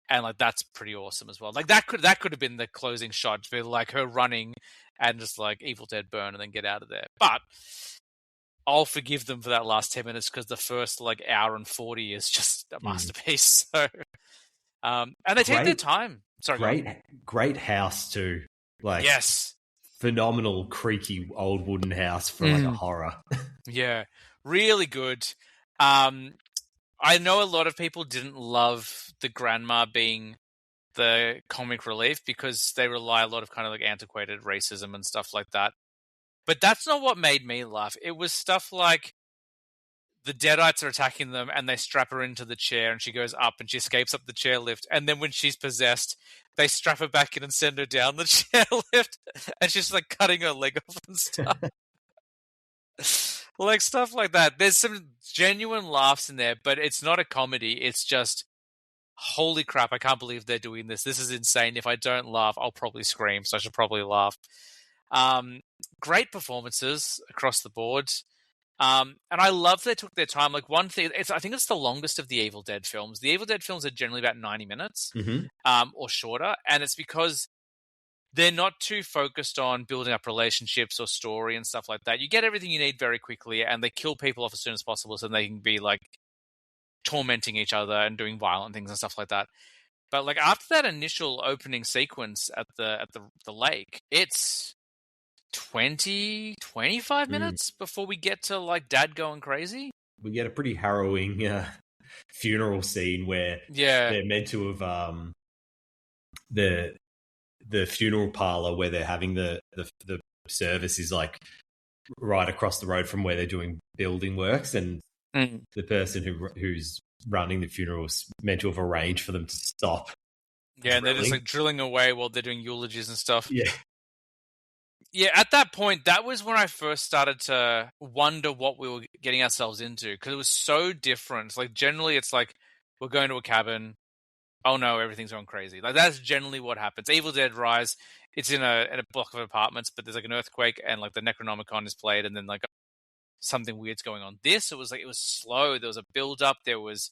And like that's pretty awesome as well. Like that could have been the closing shot, to be like her running and just like Evil Dead burn and then get out of there. But I'll forgive them for that last 10 minutes because the first like hour and 40 is just a masterpiece. So, and they take their time. Sorry, great house too. Like, yes, phenomenal creaky old wooden house for like a horror. Yeah, really good. I know a lot of people didn't love the grandma being the comic relief because they rely a lot of kind of like antiquated racism and stuff like that. But that's not what made me laugh. It was stuff like the Deadites are attacking them and they strap her into the chair and she goes up and she escapes up the chairlift. And then when she's possessed, they strap her back in and send her down the chairlift. And she's like cutting her leg off and stuff. Like stuff like that. There's some genuine laughs in there, but it's not a comedy. It's just, holy crap, I can't believe they're doing this. This is insane. If I don't laugh, I'll probably scream. So I should probably laugh. Great performances across the board. And I love they took their time. Like one thing, I think it's the longest of the Evil Dead films. The Evil Dead films are generally about 90 minutes or shorter. And it's because they're not too focused on building up relationships or story and stuff like that. You get everything you need very quickly and they kill people off as soon as possible so they can be like tormenting each other and doing violent things and stuff like that. But like after that initial opening sequence at the lake, it's 25 minutes before we get to like Dad going crazy. We get a pretty harrowing funeral scene where they're meant to have the funeral parlor where they're having the service is like right across the road from where they're doing building works, and the person who's running the funeral is meant to have arranged for them to stop. Yeah, and they're just like drilling away while they're doing eulogies and stuff. Yeah, at that point, that was when I first started to wonder what we were getting ourselves into because it was so different. Like generally, it's like we're going to a cabin. Oh no, everything's gone crazy. Like that's generally what happens. Evil Dead Rise, it's in a block of apartments, but there's like an earthquake and like the Necronomicon is played and then like something weird's going on. This, it was slow. There was a build up. There was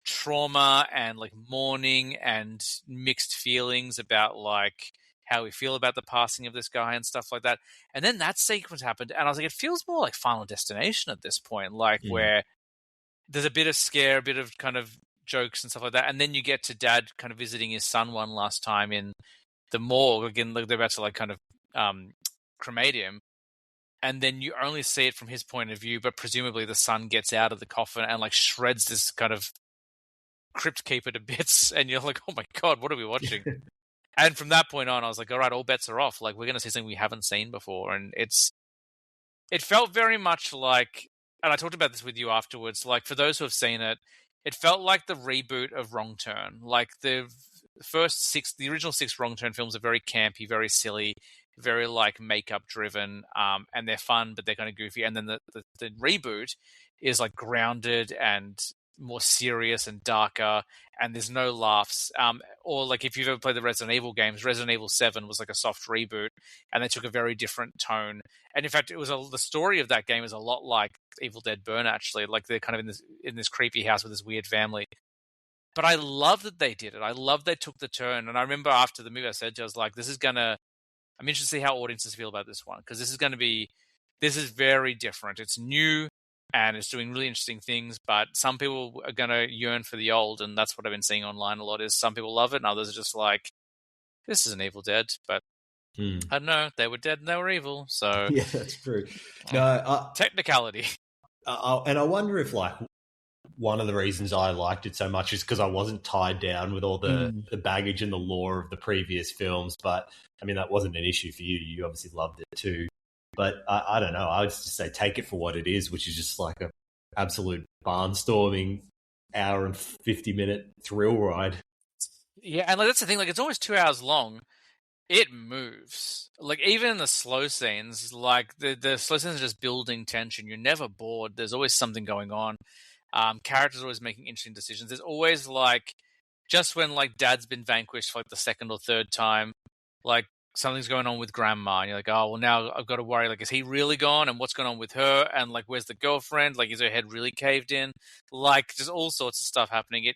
trauma and like mourning and mixed feelings about like how we feel about the passing of this guy and stuff like that. And then that sequence happened and I was like, it feels more like Final Destination at this point, like where there's a bit of scare, a bit of kind of jokes and stuff like that, and then you get to Dad kind of visiting his son one last time in the morgue again. Like they're about to like kind of cremate him, and then you only see it from his point of view, but presumably the son gets out of the coffin and like shreds this kind of crypt keeper to bits, and you're like, oh my god, what are we watching? And from that point on, I was like, all right, all bets are off. Like we're going to see something we haven't seen before, and it felt very much like, and I talked about this with you afterwards. Like for those who have seen it, it felt like the reboot of Wrong Turn. Like the original six Wrong Turn films are very campy, very silly, very like makeup driven, and they're fun, but they're kind of goofy. And then the reboot is like grounded and more serious and darker, and there's no laughs. Or like if you've ever played the Resident Evil games, Resident Evil 7 was like a soft reboot, and they took a very different tone. And in fact, the story of that game is a lot like Evil Dead Burn, actually. Like they're kind of in this creepy house with this weird family. But I love that they did it. I love they took the turn. And I remember after the movie, I said, I was like, I'm interested to see how audiences feel about this one, because this is very different. It's new and it's doing really interesting things, but some people are going to yearn for the old, and that's what I've been seeing online a lot. Is some people love it, and others are just like, this is an Evil Dead, but I don't know. They were dead and they were evil, so yeah, that's true. No, technicality. And I wonder if like one of the reasons I liked it so much is because I wasn't tied down with all the baggage and the lore of the previous films. But I mean, that wasn't an issue for you. You obviously loved it too. But I don't know. I would just say take it for what it is, which is just like a absolute barnstorming hour and 50-minute thrill ride. Yeah, and like that's the thing. Like it's almost 2 hours long. It moves. Like even in the slow scenes, like the slow scenes are just building tension. You're never bored. There's always something going on. Characters are always making interesting decisions. There's always like, just when like Dad's been vanquished for like the second or third time, like something's going on with Grandma, and you're like, oh well, now I've got to worry. Like, is he really gone? And what's going on with her? And like, where's the girlfriend? Like, is her head really caved in? Like, just all sorts of stuff happening.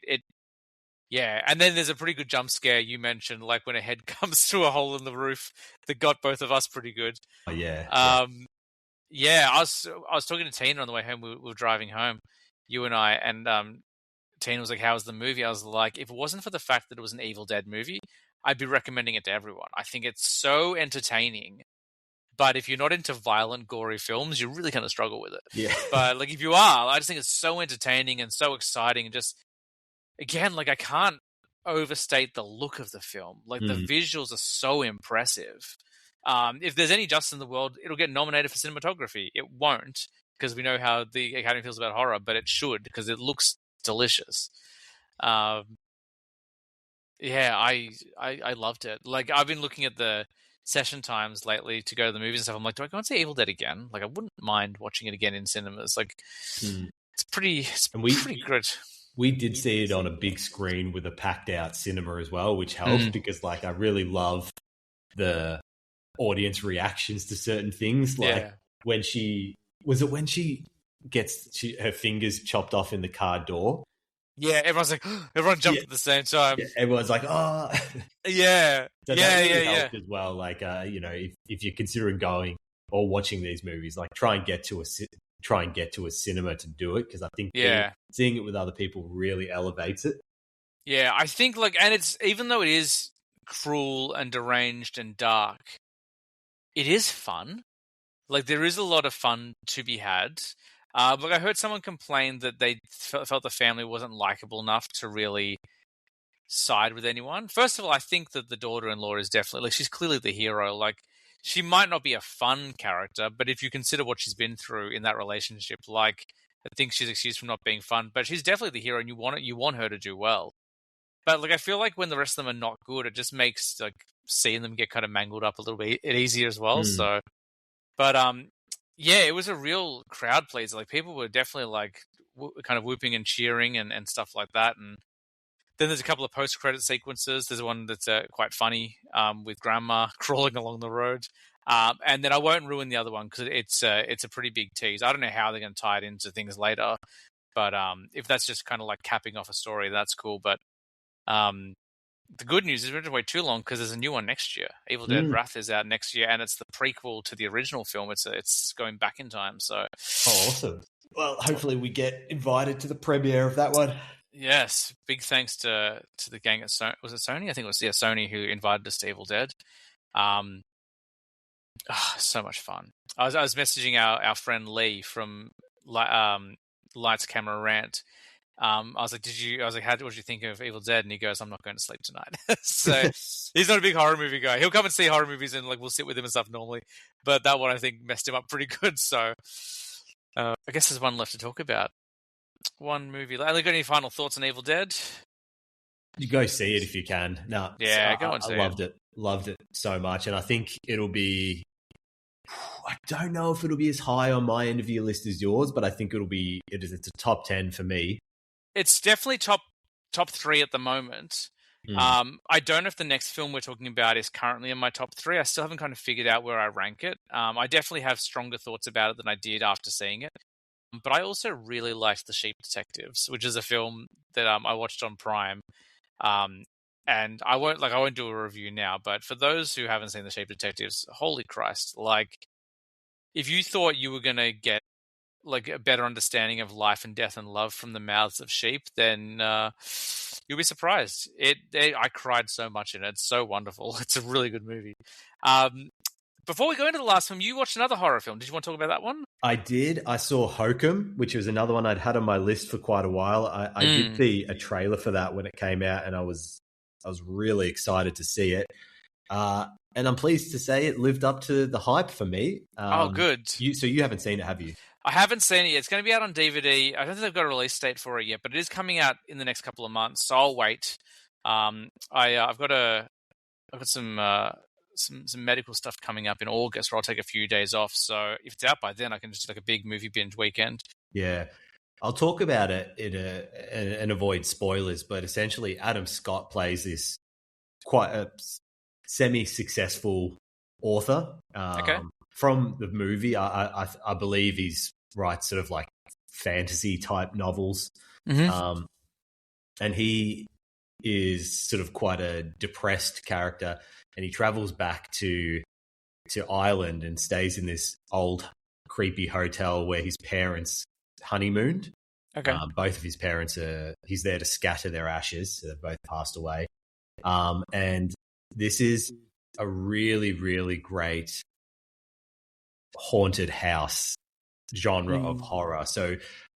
Yeah. And then there's a pretty good jump scare you mentioned, like when a head comes through a hole in the roof that got both of us pretty good. Oh yeah. Yeah. I was talking to Tina on the way home. We were driving home, you and I, and Tina was like, how was the movie? I was like, if it wasn't for the fact that it was an Evil Dead movie, I'd be recommending it to everyone. I think it's so entertaining. But if you're not into violent, gory films, you're really going to struggle with it. Yeah. But like if you are, I just think it's so entertaining and so exciting. And just, again, like I can't overstate the look of the film. Like the visuals are so impressive. If there's any justice in the world, it'll get nominated for cinematography. It won't, because we know how the Academy feels about horror, but it should, because it looks delicious. Yeah, I loved it. Like I've been looking at the session times lately to go to the movies and stuff. I'm like, do I go and see Evil Dead again? Like I wouldn't mind watching it again in cinemas. Like it's pretty good. We did see it on a big screen with a packed out cinema as well, which helped because like I really love the audience reactions to certain things. Like when she gets her fingers chopped off in the car door. Yeah, everyone's like, everyone jumped at the same time. Yeah, everyone's like, oh. Yeah. So that really helped as well. Like, you know, if you're considering going or watching these movies, like try and get to a cinema to do it, because I think seeing it with other people really elevates it. Yeah, I think like, and it's, even though it is cruel and deranged and dark, it is fun. Like there is a lot of fun to be had. But I heard someone complain that they felt the family wasn't likable enough to really side with anyone. First of all, I think that the daughter-in-law is definitely, like, she's clearly the hero. Like, she might not be a fun character, but if you consider what she's been through in that relationship, like, I think she's excused from not being fun. But she's definitely the hero, and you want her to do well. But like, I feel like when the rest of them are not good, it just makes like seeing them get kind of mangled up a little bit easier as well. So, but yeah, it was a real crowd pleaser. Like people were definitely like kind of whooping and cheering and stuff like that. And then there's a couple of post-credit sequences. There's one that's quite funny with Grandma crawling along the road. And then I won't ruin the other one because it's a pretty big tease. I don't know how they're going to tie it into things later. But if that's just kind of like capping off a story, that's cool. But the good news is we don't have to wait too long because there's a new one next year. Evil Dead Wrath is out next year, and it's the prequel to the original film. It's going back in time. So, awesome! Well, hopefully we get invited to the premiere of that one. Yes, big thanks to the gang at Sony. Was it Sony? I think it was Sony who invited us to Evil Dead. So much fun. I was messaging our friend Lee from Lights Camera Rant. I was like, what did you think of Evil Dead? And he goes, I'm not going to sleep tonight. So he's not a big horror movie guy. He'll come and see horror movies and like we'll sit with him and stuff normally. But that one I think messed him up pretty good. So I guess there's one left to talk about. one movie. Have you got any final thoughts on Evil Dead? You go see it if you can. No, Yeah, go and I see loved it. Loved it so much, and I think it'll be. I don't know if it'll be as high on my end of your list as yours, but I think it'll be. It's a top 10 for me. It's definitely top 3 at the moment. I don't know if the next film we're talking about is currently in my top 3. I still haven't kind of figured out where I rank it. I definitely have stronger thoughts about it than I did after seeing it. But I also really liked The Sheep Detectives, which is a film that I watched on Prime. And I won't do a review now, but for those who haven't seen The Sheep Detectives, holy Christ, like if you thought you were going to get like a better understanding of life and death and love from the mouths of sheep, then you'll be surprised. I cried so much in it. It's so wonderful. It's a really good movie. Before we go into the last film, you watched another horror film. Did you want to talk about that one? I did. I saw Hokum, which was another one I'd had on my list for quite a while. I did see a trailer for that when it came out, and I was really excited to see it. And I'm pleased to say it lived up to the hype for me. Oh, good. So you haven't seen it, have you? I haven't seen it yet. It's going to be out on DVD. I don't think they've got a release date for it yet, but it is coming out in the next couple of months, so I'll wait. I've got some medical stuff coming up in August where I'll take a few days off. So if it's out by then, I can just do like a big movie binge weekend. Yeah. I'll talk about it and avoid spoilers, but essentially Adam Scott plays this quite a semi-successful author. Okay. From the movie, I believe he's writes sort of like fantasy type novels. Mm-hmm. And he is sort of quite a depressed character, and he travels back to Ireland and stays in this old creepy hotel where his parents honeymooned. Okay. Both of his parents he's there to scatter their ashes. So they've both passed away. And this is a really, really great haunted house genre of horror. So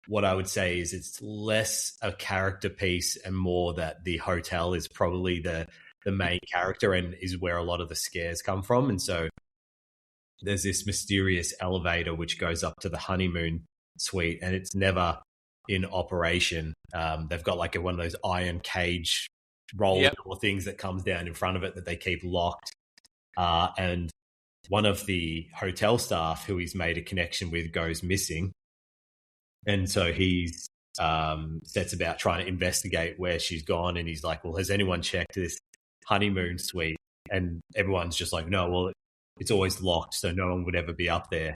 what I would say is it's less a character piece and more that the hotel is probably the main character and is where a lot of the scares come from. And so there's this mysterious elevator which goes up to the honeymoon suite, and it's never in operation. They've got like one of those iron cage roller door things that comes down in front of it that they keep locked. And one of the hotel staff who he's made a connection with goes missing. And so he's sets about trying to investigate where she's gone. And he's like, well, has anyone checked this honeymoon suite? And everyone's just like, no, well, it's always locked, so no one would ever be up there.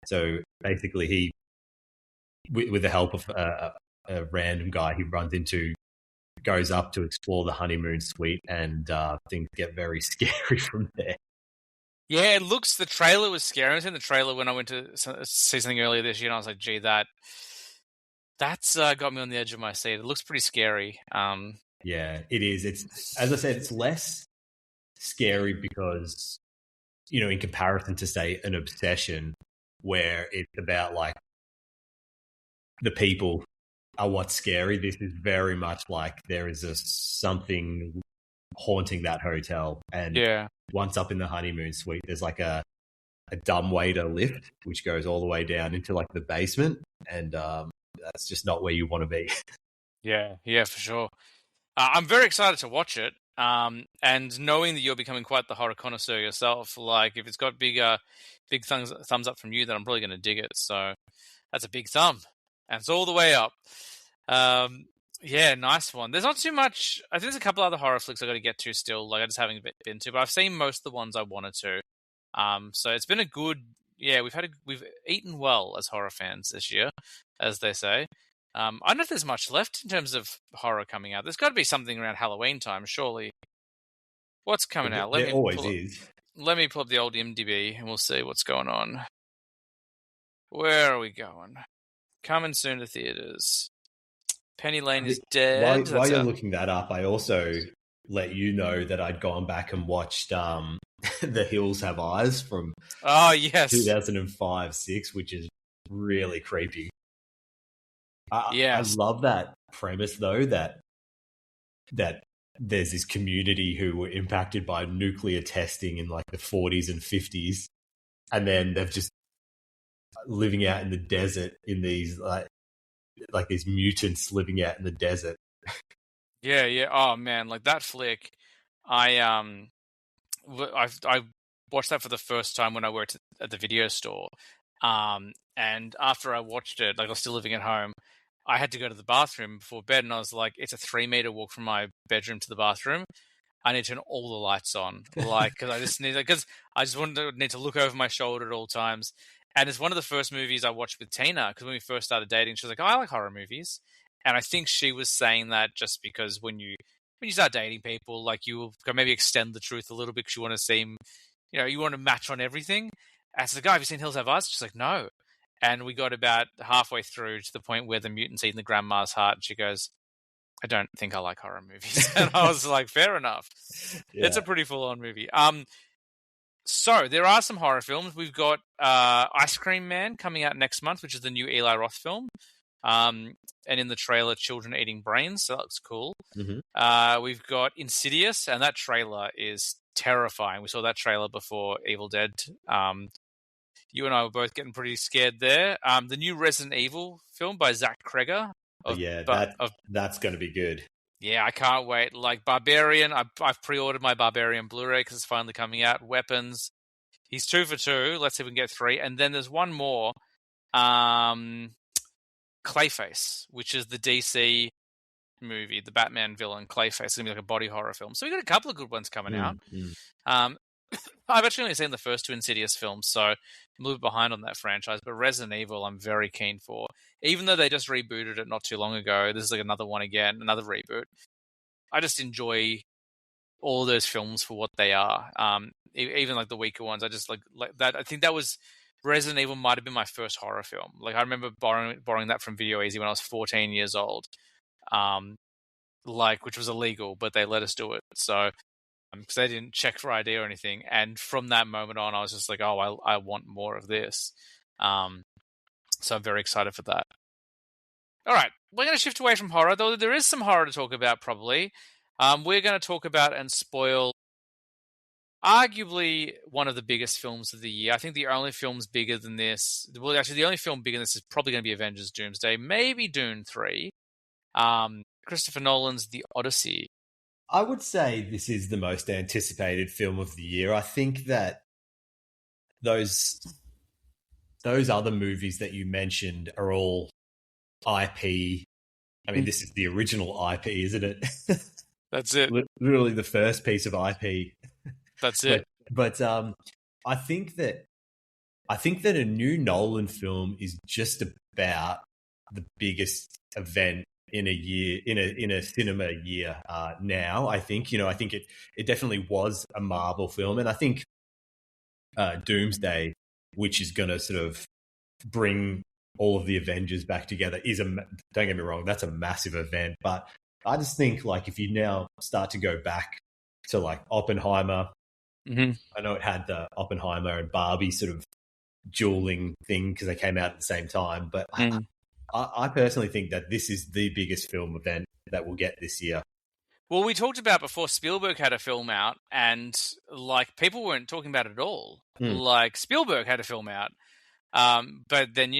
So basically he, with the help of a random guy he runs into, goes up to explore the honeymoon suite, and things get very scary from there. Yeah, the trailer was scary. I was in the trailer when I went to see something earlier this year, and I was like, gee, that's got me on the edge of my seat. It looks pretty scary. Yeah, it is. It's, as I said, it's less scary because, you know, in comparison to, say, an Obsession, where it's about like the people are what's scary. This is very much like there is something haunting that hotel. And once up in the honeymoon suite, there's like a dumbwaiter lift, which goes all the way down into like the basement. And that's just not where you want to be. Yeah, for sure. I'm very excited to watch it. And knowing that you're becoming quite the horror connoisseur yourself, like if it's got big thumbs up from you, then I'm probably going to dig it. So that's a big thumb, and it's all the way up. Yeah, nice one. There's not too much. I think there's a couple other horror flicks I got to get to still. Like I just haven't been to, but I've seen most of the ones I wanted to. So it's been a good. Yeah, we've eaten well as horror fans this year, as they say. I don't know if there's much left in terms of horror coming out. There's got to be something around Halloween time, surely. What's coming out? There always is. Let me pull up the old IMDb and we'll see what's going on. Where are we going? Coming soon to theaters. Penny Lane is dead. While you're looking that up, I also let you know that I'd gone back and watched The Hills Have Eyes from 2005-6, which is really creepy. I love that premise, though, that there's this community who were impacted by nuclear testing in like the 40s and 50s, and then they've just living out in the desert in these like like these mutants living out in the desert. Yeah, yeah. Oh man, like that flick. I I watched that for the first time when I worked at the video store. And after I watched it, like I was still living at home, I had to go to the bathroom before bed, and I was like, it's a 3 meter walk from my bedroom to the bathroom. I need to turn all the lights on, like, because I just need to look over my shoulder at all times. And it's one of the first movies I watched with Tina, because when we first started dating, she was like, "Oh, I like horror movies," and I think she was saying that just because when you start dating people, like you can maybe extend the truth a little bit because you want to seem, you want to match on everything. And it's like, "Oh, have you seen Hills Have Eyes?" She's like, "No," and we got about halfway through to the point where the mutant's eating the grandma's heart, and she goes, I don't think I like horror movies. And I was like, fair enough. Yeah. It's a pretty full-on movie. So there are some horror films. We've got Ice Cream Man coming out next month, which is the new Eli Roth film. And in the trailer, children eating brains. So that looks cool. Mm-hmm. We've got Insidious, and that trailer is terrifying. We saw that trailer before Evil Dead. You and I were both getting pretty scared there. The new Resident Evil film by Zach Kreger. That's going to be good. Yeah, I can't wait. Like Barbarian, I've pre-ordered my Barbarian Blu-ray because it's finally coming out. Weapons, he's 2 for 2. Let's see if we can get 3. And then there's one more, Clayface, which is the DC movie, the Batman villain Clayface. It's gonna be like a body horror film. So we got a couple of good ones coming out. I've actually only seen the first 2 Insidious films, so I'm a little bit behind on that franchise. But Resident Evil, I'm very keen for. Even though they just rebooted it not too long ago, this is like another one again, another reboot. I just enjoy all those films for what they are. Even like the weaker ones, I just like that. I think that was Resident Evil might have been my first horror film. Like I remember borrowing that from Video Easy when I was 14 years old, which was illegal, but they let us do it. So. Because they didn't check for ID or anything. And from that moment on, I was just like, oh, I want more of this. So I'm very excited for that. All right, we're going to shift away from horror, though there is some horror to talk about probably. We're going to talk about and spoil arguably one of the biggest films of the year. I think the only films bigger than this, well, actually the only film bigger than this is probably going to be Avengers Doomsday, maybe Dune 3. Christopher Nolan's The Odyssey. I would say this is the most anticipated film of the year. I think that those other movies that you mentioned are all IP. I mean, this is the original IP, isn't it? That's it. Literally the first piece of IP. That's it. But I think that a new Nolan film is just about the biggest event in a year, in a cinema year now. I think it definitely was a Marvel film, and I think Doomsday, which is going to sort of bring all of the Avengers back together, don't get me wrong, that's a massive event. But I just think like if you now start to go back to like Oppenheimer, I know it had the Oppenheimer and Barbie sort of dueling thing because they came out at the same time, but I personally think that this is the biggest film event that we'll get this year. Well, we talked about before Spielberg had a film out, and like people weren't talking about it at all. Like Spielberg had a film out, but then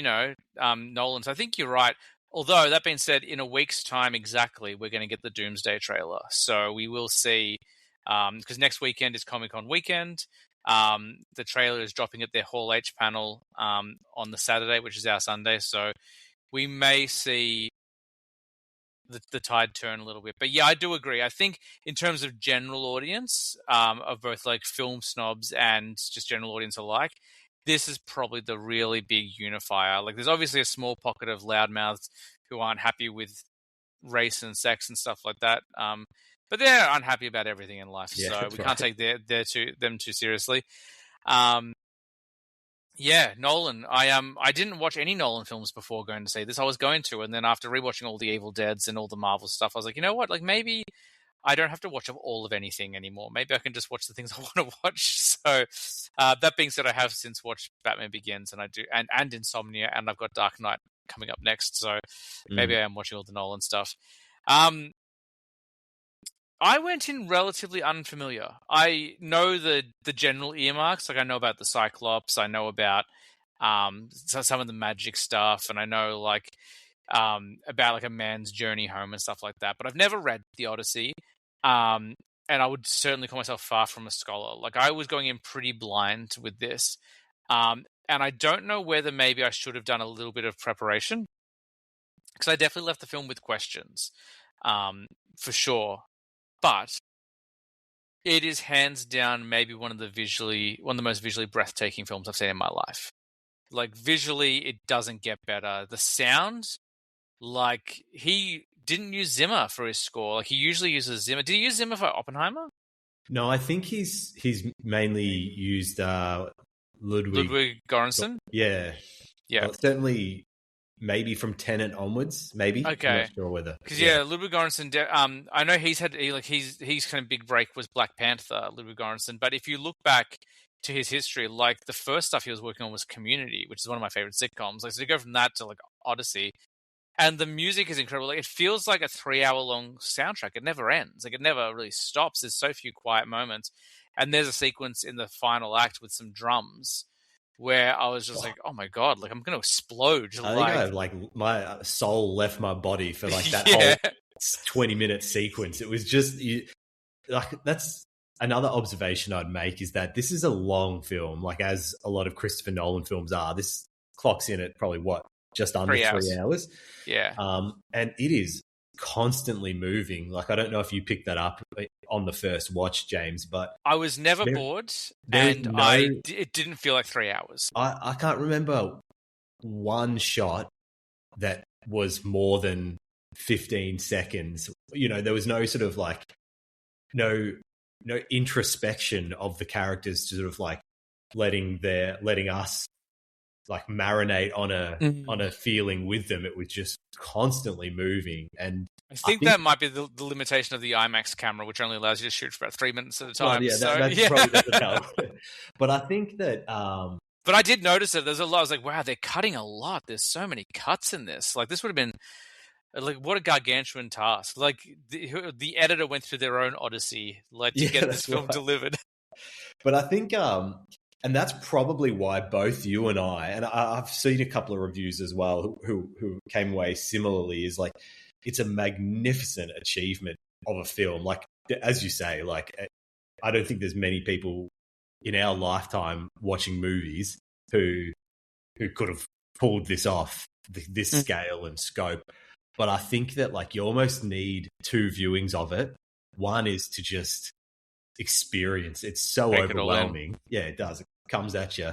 Nolan's. I think you're right. Although that being said, in a week's time exactly, we're going to get the Doomsday trailer, so we will see. Because next weekend is Comic-Con weekend. The trailer is dropping at their Hall H panel on the Saturday, which is our Sunday. So we may see the tide turn a little bit. But yeah, I do agree. I think in terms of general audience, of both like film snobs and just general audience alike, this is probably the really big unifier. Like there's obviously a small pocket of loudmouths who aren't happy with race and sex and stuff like that. But they're unhappy about everything in life, so we can't take them too seriously. Yeah, Nolan. I didn't watch any Nolan films before going to see this. I was going to, and then after rewatching all the Evil Deads and all the Marvel stuff, I was like, you know what? Like maybe I don't have to watch all of anything anymore. Maybe I can just watch the things I want to watch. So that being said, I have since watched Batman Begins, and I do, and Insomnia, and I've got Dark Knight coming up next. So maybe I am watching all the Nolan stuff. I went in relatively unfamiliar. I know the general earmarks. Like I know about the Cyclops. I know about some of the magic stuff, and I know like about like a man's journey home and stuff like that. But I've never read the Odyssey, and I would certainly call myself far from a scholar. Like I was going in pretty blind with this, and I don't know whether maybe I should have done a little bit of preparation because I definitely left the film with questions, for sure. But it is hands down maybe one of the most visually breathtaking films I've seen in my life. Like visually, it doesn't get better. The sound, like he didn't use Zimmer for his score. Like he usually uses Zimmer. Did he use Zimmer for Oppenheimer? No, I think he's mainly used Ludwig Göransson. Yeah, Yeah. well, certainly maybe from Tenet onwards. Maybe. Okay. I'm not sure whether. Because Ludwig Göransson. I know he's kind of big break was Black Panther, Ludwig Göransson. But if you look back to his history, like the first stuff he was working on was Community, which is one of my favorite sitcoms. Like so to go from that to like Odyssey, and the music is incredible. Like it feels like a 3-hour long soundtrack. It never ends. Like it never really stops. There's so few quiet moments, and there's a sequence in the final act with some drums where I was just like, "Oh my god!" Like I'm going to explode. I think my soul left my body for like that yeah. whole 20-minute sequence. It was just that's another observation I'd make is that this is a long film, like as a lot of Christopher Nolan films are. This clocks in at probably just under 3 hours. Yeah. And it is constantly moving. Like I don't know if you picked that up on the first watch, James, but I was never bored, and it didn't feel like 3 hours. I can't remember one shot that was more than 15 seconds. You know, there was no sort of like no introspection of the characters to sort of like letting us like marinate on a feeling with them. It was just constantly moving, and I think that might be the limitation of the IMAX camera, which only allows you to shoot for about 3 minutes at a time. Well, that's probably doesn't help. But I think that. But I did notice that there's a lot. I was like, wow, they're cutting a lot. There's so many cuts in this. Like this would have been like what a gargantuan task. Like the editor went through their own Odyssey, like to get this film delivered. But I think, and that's probably why both you and I've seen a couple of reviews as well who came away similarly, is like it's a magnificent achievement of a film. Like as you say, like I don't think there's many people in our lifetime watching movies who could have pulled this off, this scale and scope. But I think that like you almost need 2 viewings of it. One is to just experience. It's so overwhelming. Yeah, it does. It comes at you.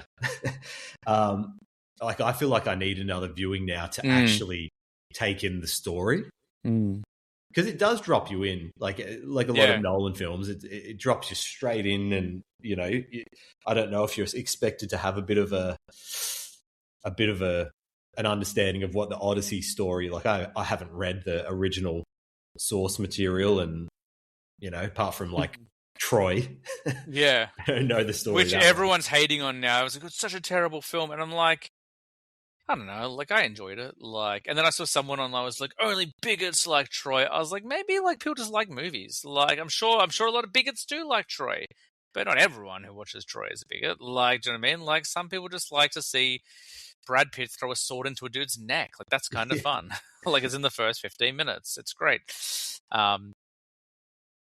Like I feel like I need another viewing now to actually take in the story. Because it does drop you in, like a lot of Nolan films. It drops you straight in, and you know, I don't know if you're expected to have a bit of an understanding of what the Odyssey story. Like I haven't read the original source material, and you know, apart from like Troy, yeah, I don't know the story, which everyone's hating on now. It's like it's such a terrible film, and I'm like, I don't know, like I enjoyed it, like, and then I saw someone online was like, only bigots like Troy. I was like, maybe like people just like movies. Like I'm sure a lot of bigots do like Troy, but not everyone who watches Troy is a bigot. Like, do you know what I mean? Like some people just like to see Brad Pitt throw a sword into a dude's neck. Like that's kind of fun. Like it's in the first 15 minutes. It's great.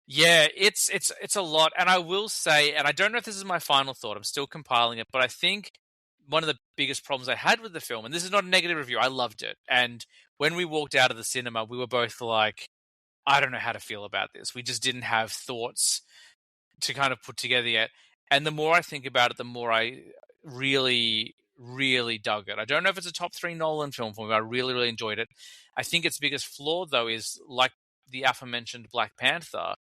Yeah, it's a lot, and I will say, and I don't know if this is my final thought. I'm still compiling it, but I think one of the biggest problems I had with the film, and this is not a negative review, I loved it. And when we walked out of the cinema, we were both like, I don't know how to feel about this. We just didn't have thoughts to kind of put together yet. And the more I think about it, the more I really, really dug it. I don't know if it's a top 3 Nolan film for me, but I really, really enjoyed it. I think its biggest flaw, though, is like the aforementioned Black Panther,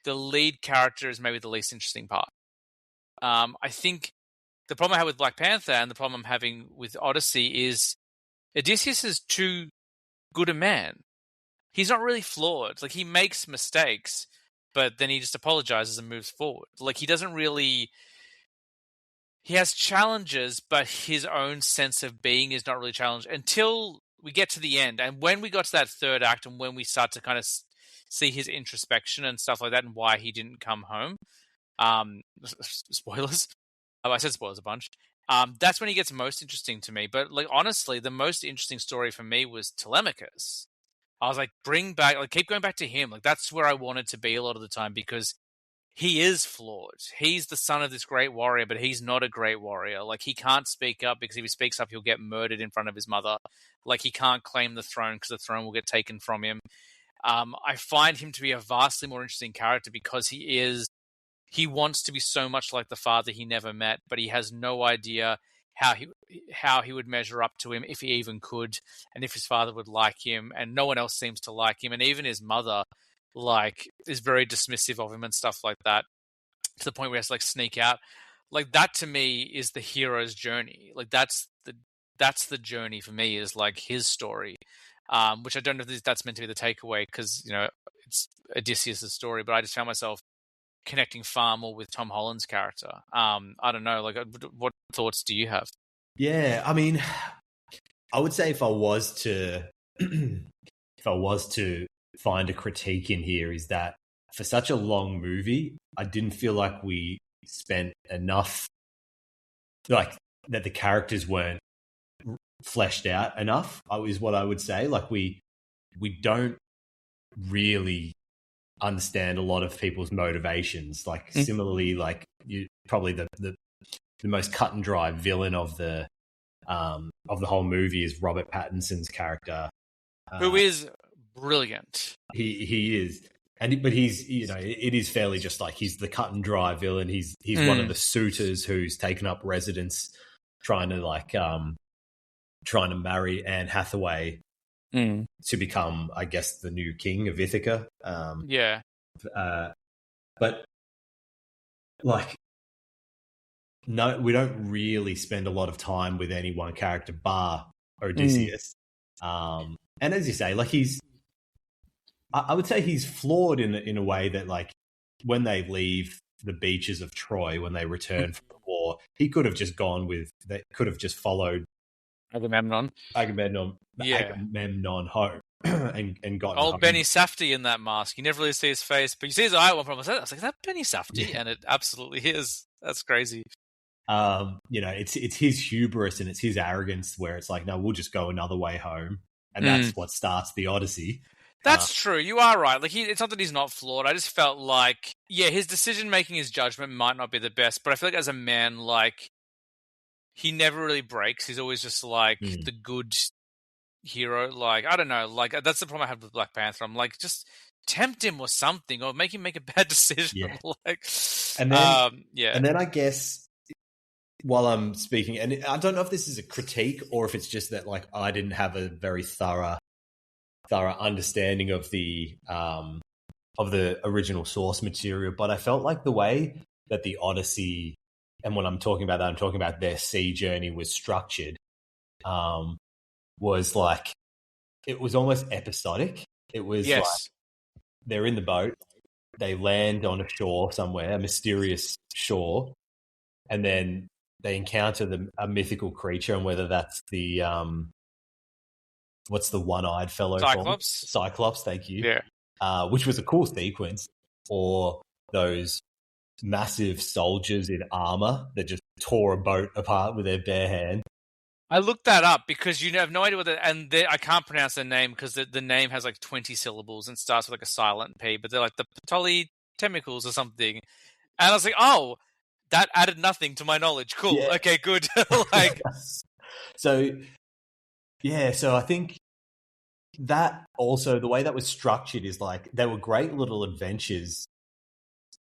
the lead character is maybe the least interesting part. I think the problem I have with Black Panther and the problem I'm having with Odyssey is Odysseus is too good a man. He's not really flawed. Like he makes mistakes, but then he just apologizes and moves forward. Like he doesn't really. He has challenges, but his own sense of being is not really challenged until we get to the end. And when we got to that third act, and when we start to kind of see his introspection and stuff like that, and why he didn't come home. Spoilers. I said spoilers a bunch. That's when he gets most interesting to me. But like honestly, the most interesting story for me was Telemachus. I was like, bring back, like, keep going back to him. Like, that's where I wanted to be a lot of the time because he is flawed. He's the son of this great warrior, but he's not a great warrior. Like, he can't speak up because if he speaks up, he'll get murdered in front of his mother. Like, he can't claim the throne because the throne will get taken from him. I find him to be a vastly more interesting character because he wants to be so much like the father he never met, but he has no idea how he would measure up to him if he even could, and if his father would like him, and no one else seems to like him, and even his mother like is very dismissive of him and stuff like that, to the point where he has to like sneak out. Like that to me is the hero's journey. Like that's the journey for me, is like his story. Which I don't know if that's meant to be the takeaway because it's Odysseus' story, but I just found myself connecting far more with Tom Holland's character. I don't know, like, what thoughts do you have? Yeah, I mean, I would say if I was to find a critique in here, is that for such a long movie, I didn't feel like we spent enough, like that the characters weren't fleshed out enough, is what I would say. Like we don't really understand a lot of people's motivations. Like similarly, like you probably the most cut and dry villain of the whole movie is Robert Pattinson's character, who is brilliant. He is, but he's it is fairly just like he's the cut and dry villain. He's one of the suitors who's taken up residence, trying to marry Anne Hathaway to become, I guess, the new king of Ithaca. But like, no, we don't really spend a lot of time with any one character bar Odysseus. And as you say, like I would say he's flawed in a way that, like, when they leave the beaches of Troy, when they return from the war, he could have just they could have just followed Agamemnon home and gotten old home. Benny Safdie in that mask. You never really see his face, but you see his eye at one point. I was like, is that Benny Safdie? Yeah. And it absolutely is. That's crazy. It's his hubris and it's his arrogance where it's like, no, we'll just go another way home, and that's what starts the Odyssey. That's true. You are right. Like, it's not that he's not flawed. I just felt like, his decision making, his judgment might not be the best, but I feel like as a man, like, he never really breaks. He's always just like the good hero. Like, I don't know. Like, that's the problem I have with Black Panther. I'm like, just tempt him or something, or make him make a bad decision. Yeah. Like, and then I guess while I'm speaking, and I don't know if this is a critique or if it's just that, like, I didn't have a very thorough understanding of the original source material, but I felt like the way that the Odyssey, and when I'm talking about that, I'm talking about their sea journey, was structured, was like, it was almost episodic. It was like they're in the boat, they land on a shore somewhere, a mysterious shore, and then they encounter a mythical creature, and whether that's the what's the one-eyed fellow called? Cyclops, thank you. Yeah. Which was a cool sequence, or those massive soldiers in armor that just tore a boat apart with their bare hand. I looked that up because you have no idea I can't pronounce their name because the name has like 20 syllables and starts with like a silent P, but they're like the Polytemicals or something. And I was like, oh, that added nothing to my knowledge. Cool. Yeah. Okay, good. Like, so I think that also, the way that was structured is like, they were great little adventures,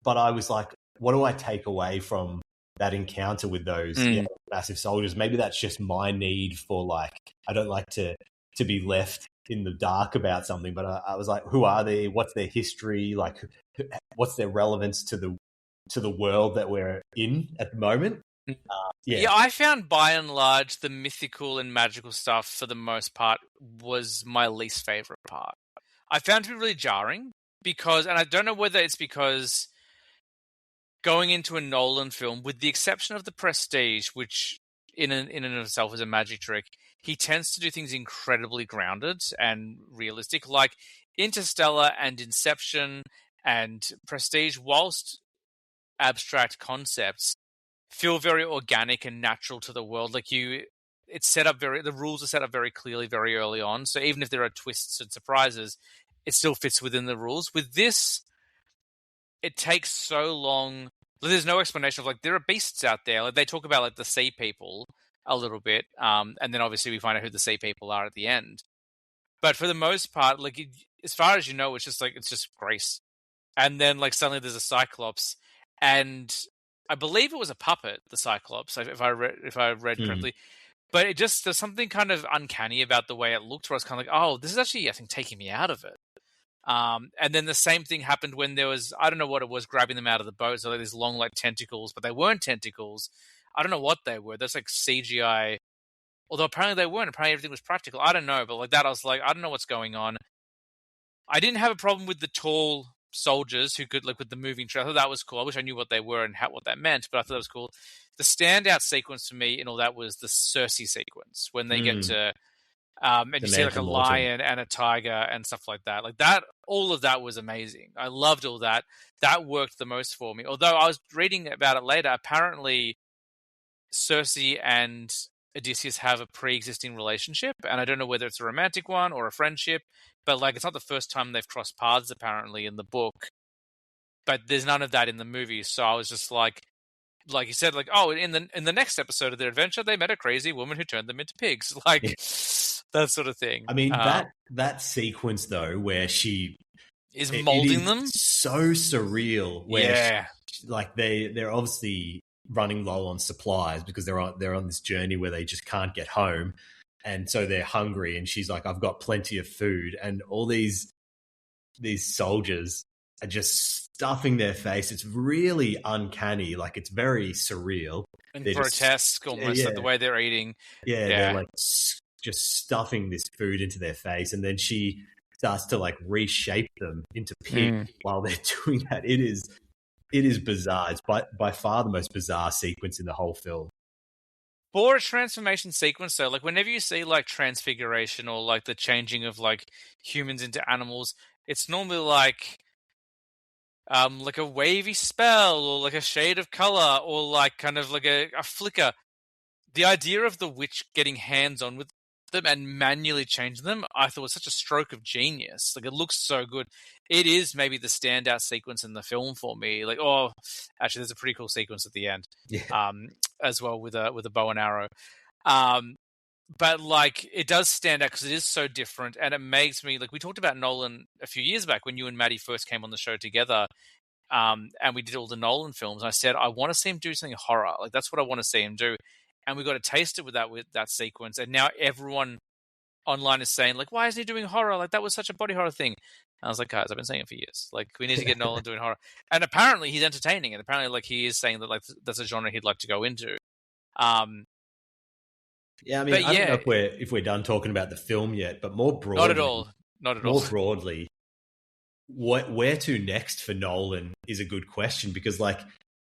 but I was like, what do I take away from that encounter with those massive soldiers? Maybe that's just my need for, like, I don't like to be left in the dark about something, but I was like, who are they? What's their history? Like, what's their relevance to the world that we're in at the moment? I found by and large the mythical and magical stuff, for the most part, was my least favorite part. I found it to be really jarring because, and I don't know whether it's because going into a Nolan film, with the exception of The Prestige, which in and of itself is a magic trick, he tends to do things incredibly grounded and realistic, like Interstellar and Inception and Prestige, whilst abstract concepts, feel very organic and natural to the world. Like it's set up the rules are set up very clearly very early on. So even if there are twists and surprises, it still fits within the rules. With this, it takes so long. There's no explanation of like there are beasts out there. Like they talk about like the sea people a little bit, and then obviously we find out who the sea people are at the end. But for the most part, like as far as you know, it's just Grace, and then like suddenly there's a Cyclops, and I believe it was a puppet, the Cyclops, if I read correctly. But there's something kind of uncanny about the way it looked, where I was kind of like, oh, this is actually, I think, taking me out of it. And then the same thing happened when there was, I don't know what it was, grabbing them out of the boat. So like these long, like tentacles, but they weren't tentacles. I don't know what they were. That's like CGI. Although apparently they weren't. Apparently everything was practical. I don't know. But like that, I was like, I don't know what's going on. I didn't have a problem with the tall soldiers who could, like with the moving trailer. I thought that was cool. I wish I knew what they were and what that meant, but I thought that was cool. The standout sequence for me in all that was the Cersei sequence when they get to and you see like a lion and a tiger and stuff like that. Like that, all of that was amazing. I loved all that. That worked the most for me. Although I was reading about it later, apparently Cersei and Odysseus have a pre-existing relationship, and I don't know whether it's a romantic one or a friendship, but like it's not the first time they've crossed paths apparently in the book. But there's none of that in the movie, so I was just like you said, like, oh, in the next episode of their adventure, they met a crazy woman who turned them into pigs. Like that sort of thing. I mean, that sequence though, where she is molding them, so surreal. Where like they're obviously running low on supplies because they're on this journey where they just can't get home, and so they're hungry. And she's like, "I've got plenty of food," and all these soldiers are just stuffing their face. It's really uncanny. Like it's very surreal and grotesque, almost like the way they're eating. They're like just stuffing this food into their face, and then she starts to like reshape them into pig while they're doing that. It is bizarre. It's by far the most bizarre sequence in the whole film. For a transformation sequence, though, like whenever you see like transfiguration or like the changing of like humans into animals, it's normally like a wavy spell or like a shade of color or like kind of like a flicker. The idea of the witch getting hands on with them and manually changing them, I thought was such a stroke of genius. Like it looks so good. It is maybe the standout sequence in the film for me. Like, oh, actually, there's a pretty cool sequence at the end, as well with a bow and arrow. But like it does stand out because it is so different, and it makes me like we talked about Nolan a few years back when you and Maddie first came on the show together, and we did all the Nolan films. And I said I want to see him do something horror, like that's what I want to see him do, and we got to taste it with that sequence. And now everyone online is saying like, why isn't he doing horror? Like that was such a body horror thing. And I was like, guys, I've been saying it for years. Like we need to get Nolan doing horror, and apparently he's entertaining, and apparently like he is saying that like that's a genre he'd like to go into. Yeah, I mean, I don't know if we're done talking about the film yet, but more broadly, not at all. More broadly, where to next for Nolan is a good question because, like,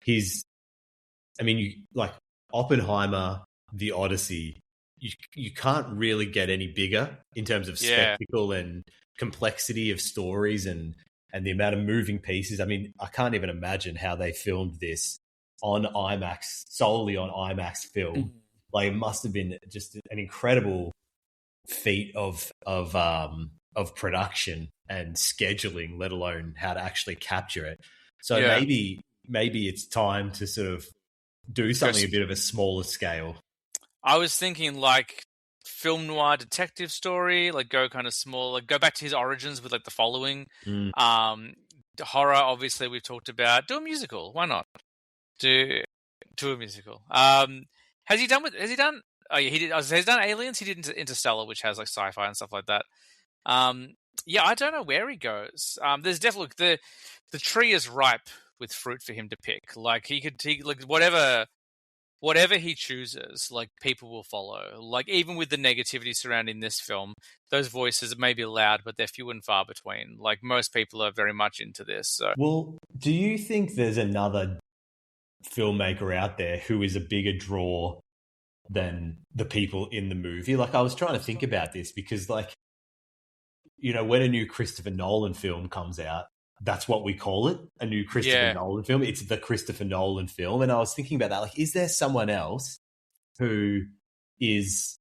like Oppenheimer, the Odyssey, you can't really get any bigger in terms of spectacle and complexity of stories and the amount of moving pieces. I mean, I can't even imagine how they filmed this on IMAX, solely on IMAX film. Like it must have been just an incredible feat of production and scheduling, let alone how to actually capture it. So maybe it's time to sort of do something a bit of a smaller scale. I was thinking like film noir detective story, like go kind of small, like go back to his origins with like The Following. Horror, obviously we've talked about. Do a musical, why not? Do a musical. Has he done? Oh yeah, he did. He's done Aliens. He did Interstellar, which has like sci-fi and stuff like that. Yeah, I don't know where he goes. There's definitely the tree is ripe with fruit for him to pick. Like he like whatever he chooses, like people will follow. Like even with the negativity surrounding this film, those voices may be loud, but they're few and far between. Like most people are very much into this. So. Well, do you think there's another filmmaker out there who is a bigger draw than the people in the movie? Like I was trying to think about this because like, you know, when a new Christopher Nolan film comes out, that's what we call it, a new Christopher Nolan film. It's the Christopher Nolan film. And I was thinking about that. Like, is there someone else who is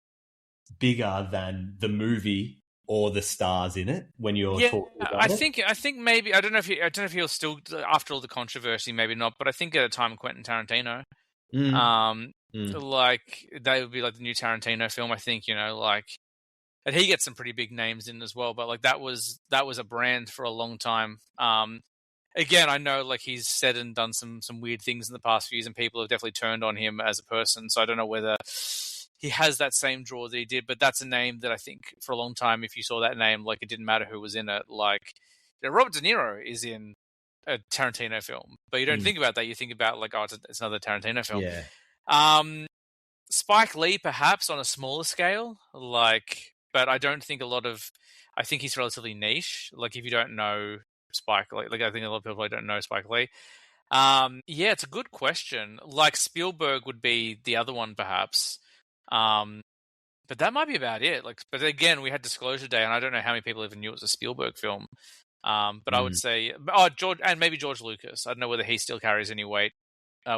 bigger than the movie or the stars in it when you're talking about it? I think maybe I don't know if he'll still, after all the controversy, maybe not. But I think at a time Quentin Tarantino, like that would be like the new Tarantino film. I think like, and he gets some pretty big names in as well. But like that was a brand for a long time. Again, I know like he's said and done some weird things in the past few years, and people have definitely turned on him as a person. So I don't know whether he has that same draw that he did, but that's a name that I think for a long time, if you saw that name, like it didn't matter who was in it. Like Robert De Niro is in a Tarantino film, but you don't think about that. You think about like, oh, it's another Tarantino film. Yeah. Spike Lee, perhaps on a smaller scale, like, but I don't think I think he's relatively niche. Like if you don't know Spike Lee, like I think a lot of people don't know Spike Lee. Yeah, it's a good question. Like Spielberg would be the other one, perhaps. But that might be about it. Like, but again, we had Disclosure Day, and I don't know how many people even knew it was a Spielberg film. But I would say, George, and maybe George Lucas. I don't know whether he still carries any weight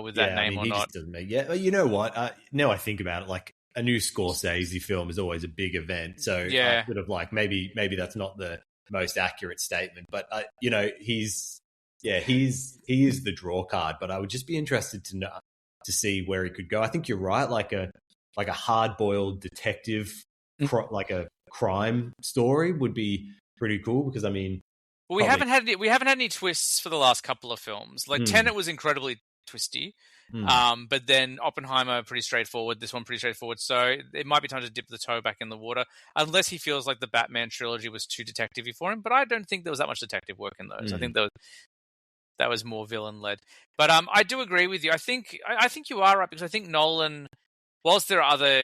with that name or he not. Just doesn't make. Yeah, you know what? Now I think about it, like a new Scorsese film is always a big event. So I sort of like maybe that's not the most accurate statement, but he is the draw card. But I would just be interested to see where he could go. I think you're right. Like a hard boiled detective, like a crime story would be pretty cool because I mean, we haven't had any twists for the last couple of films. Like Tenet was incredibly twisty, but then Oppenheimer pretty straightforward. This one pretty straightforward. So it might be time to dip the toe back in the water, unless he feels like the Batman trilogy was too detective-y for him. But I don't think there was that much detective work in those. I think that was more villain led. But I do agree with you. I think you are right because I think Nolan, whilst there are other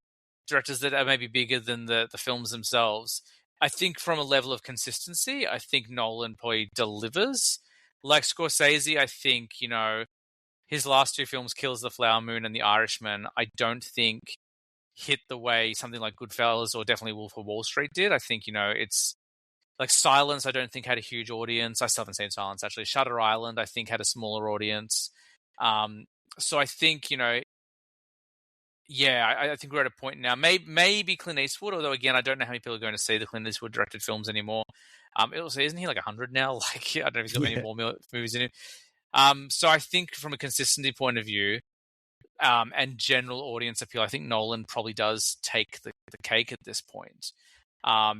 directors that are maybe bigger than the films themselves, I think from a level of consistency, I think Nolan probably delivers. Like Scorsese, I think, his last two films, Kills the Flower Moon and The Irishman, I don't think hit the way something like Goodfellas or definitely Wolf of Wall Street did. I think, it's like Silence, I don't think had a huge audience. I still haven't seen Silence, actually. Shutter Island, I think had a smaller audience. So I think, I think we're at a point now. Maybe Clint Eastwood, although again, I don't know how many people are going to see the Clint Eastwood directed films anymore. Also, isn't he like 100 now? Like, I don't know if he's got many more movies in him. So I think from a consistency point of view, and general audience appeal, I think Nolan probably does take the cake at this point.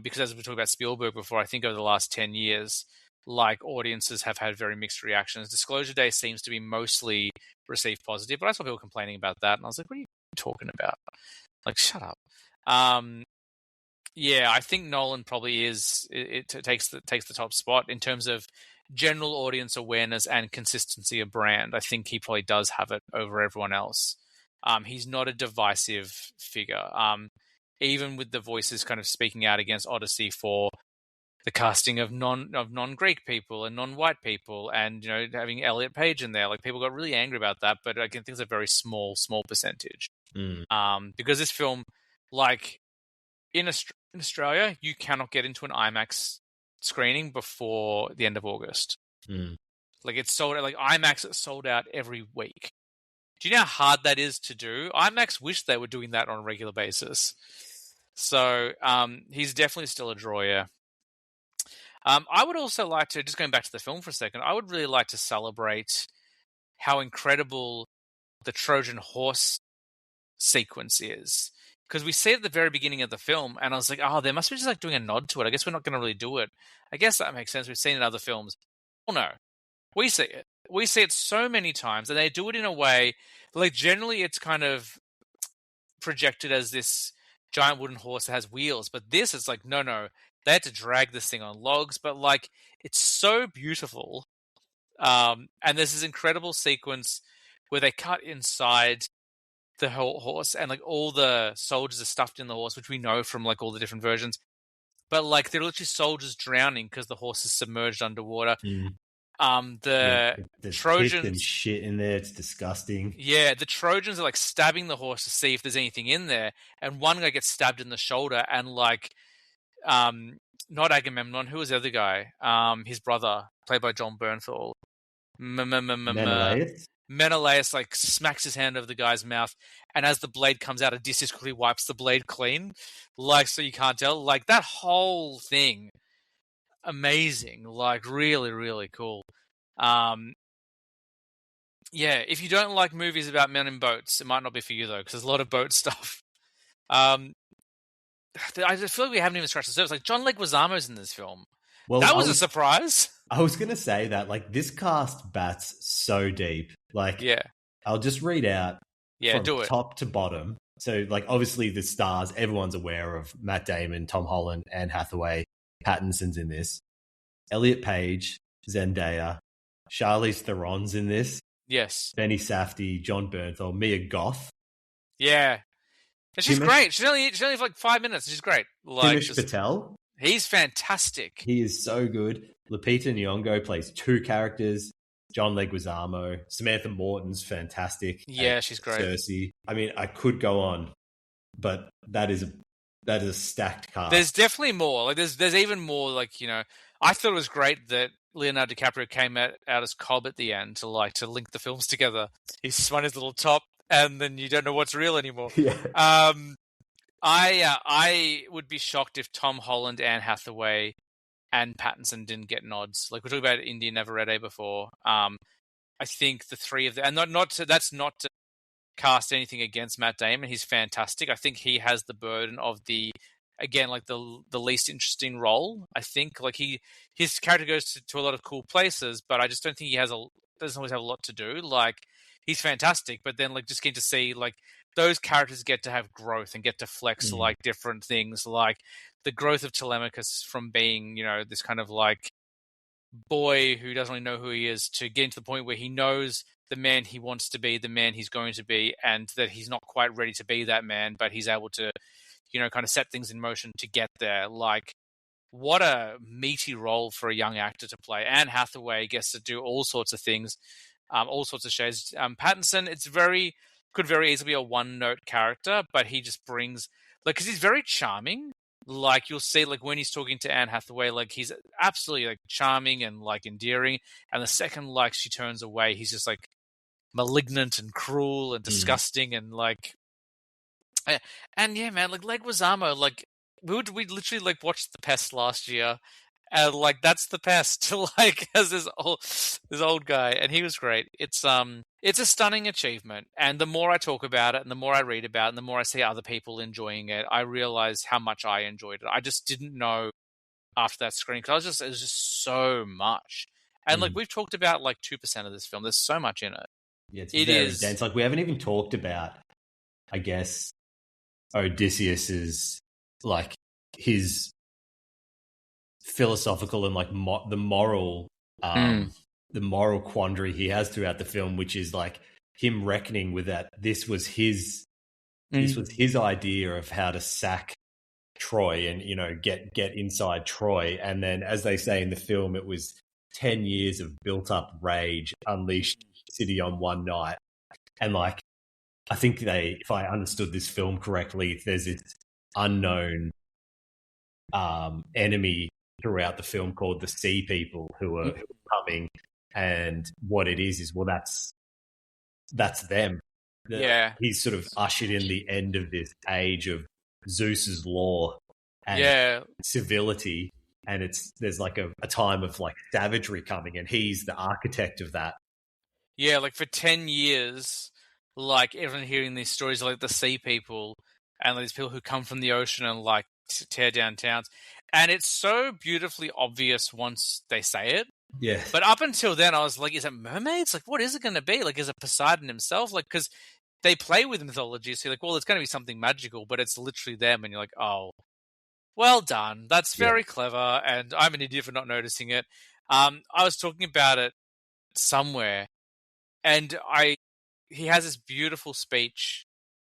Because as we talked about Spielberg before, I think over the last 10 years, like audiences have had very mixed reactions. Disclosure Day seems to be mostly received positive, but I saw people complaining about that, and I was like, what are you talking about? Like, shut up. I think Nolan probably takes the top spot in terms of general audience awareness and consistency of brand. I think he probably does have it over everyone else. He's not a divisive figure. Even with the voices kind of speaking out against Odyssey for the casting of non-Greek people and non-white people, and having Elliot Page in there, like people got really angry about that. But I think it's a very small percentage. Because this film, like in Australia, you cannot get into an IMAX screening before the end of August. Like it's sold out. Like IMAX is sold out every week. Do you know how hard that is to do? IMAX wish they were doing that on a regular basis. So he's definitely still a draw. Yeah. I would also like to, just going back to the film for a second, I would really like to celebrate how incredible the Trojan horse sequence is. Because we see it at the very beginning of the film, and I was like, oh, they must be just like doing a nod to it. I guess we're not going to really do it. I guess that makes sense. We've seen it in other films. Well, no. We see it. We see it so many times, and they do it in a way, like generally it's kind of projected as this giant wooden horse that has wheels, but this is like, no. They had to drag this thing on logs, but like it's so beautiful. And there's this incredible sequence where they cut inside the whole horse, and like all the soldiers are stuffed in the horse, which we know from like all the different versions. But like they're literally soldiers drowning because the horse is submerged underwater. The Trojans and shit in there. It's disgusting. Yeah, the Trojans are like stabbing the horse to see if there's anything in there, and one guy gets stabbed in the shoulder, and like not Agamemnon. Who was the other guy? His brother, played by John Bernthal. Menelaus. Menelaus like smacks his hand over the guy's mouth, and as the blade comes out, Odysseus quickly wipes the blade clean, like so you can't tell. Like that whole thing, amazing. Like really, really cool. Yeah, if you don't like movies about men in boats, it might not be for you though, because there's a lot of boat stuff. I just feel like we haven't even scratched the surface. Like John Leguizamo's in this film. Well, That was a surprise. I was going to say that, like, this cast bats so deep. Like, Yeah, I'll just read out yeah, from do it. top to bottom. So, like, obviously the stars, everyone's aware of Matt Damon, Tom Holland, Anne Hathaway, Pattinson's in this. Elliot Page, Zendaya, Charlize Theron's in this. Yes. Benny Safdie, John Bernthal, Mia Goth. Yeah. And she's Timosh- great. She's only for like 5 minutes. She's great. Like Timosh Patel. he's fantastic. He is so good. Lupita Nyong'o plays two characters. John Leguizamo. Samantha Morton's fantastic. Yeah, she's great. Cersei. I mean, I could go on, but that is a stacked cast. There's definitely more. Like there's even more. Like I thought it was great that Leonardo DiCaprio came out as Cobb at the end to link the films together. He spun his little top, and then you don't know what's real anymore. Yeah. I would be shocked if Tom Holland, Anne Hathaway, and Pattinson didn't get nods. Like we talked about India Neverede before. I think the three of them, and that's not to cast anything against Matt Damon. He's fantastic. I think he has the burden of the least interesting role. I think like his character goes to a lot of cool places, but I just don't think he doesn't always have a lot to do. Like he's fantastic, but then like just getting to see like those characters get to have growth and get to flex like different things, like the growth of Telemachus from being this kind of like boy who doesn't really know who he is to getting to the point where he knows the man he wants to be, the man he's going to be, and that he's not quite ready to be that man, but he's able to kind of set things in motion to get there. Like, what a meaty role for a young actor to play. Anne Hathaway gets to do all sorts of things, all sorts of shades. Pattinson, could very easily be a one-note character, but he just brings, like, because he's very charming. Like, you'll see, like, when he's talking to Anne Hathaway, like, he's absolutely, like, charming and, like, endearing. And the second, like, she turns away, he's just, like, malignant and cruel and disgusting and, like, and yeah, man, like Leguizamo, like we literally like watched The Pest last year, and like that's The Pest, like as this old guy, and he was great. It's a stunning achievement, and the more I talk about it, and the more I read about it, and the more I see other people enjoying it, I realize how much I enjoyed it. I just didn't know after that screening because it was just so much, and like we've talked about like 2% of this film. There's so much in it. Yeah, it's very dense. Like we haven't even talked about, I guess, Odysseus's like his philosophical and like the moral quandary he has throughout the film, which is like him reckoning with that this was his idea of how to sack Troy and get inside Troy, and then as they say in the film, it was 10 years of built up rage unleashed city on one night. And like I think if I understood this film correctly, there's this unknown enemy throughout the film called the Sea People who are coming, and what it is well, that's them. He's sort of ushered in the end of this age of Zeus's law and civility, and there's like a time of like savagery coming, and he's the architect of that. Yeah, like for 10 years. Like everyone hearing these stories of like the Sea People and these people who come from the ocean and like tear down towns, and it's so beautifully obvious once they say it. Yeah. But up until then, I was like, "Is it mermaids? Like, what is it going to be? Like, is it Poseidon himself? Like, because they play with mythology, so you're like, well, it's going to be something magical, but it's literally them, and you're like, oh, well done. That's very clever, and I'm an idiot for not noticing it. I was talking about it somewhere, and he has this beautiful speech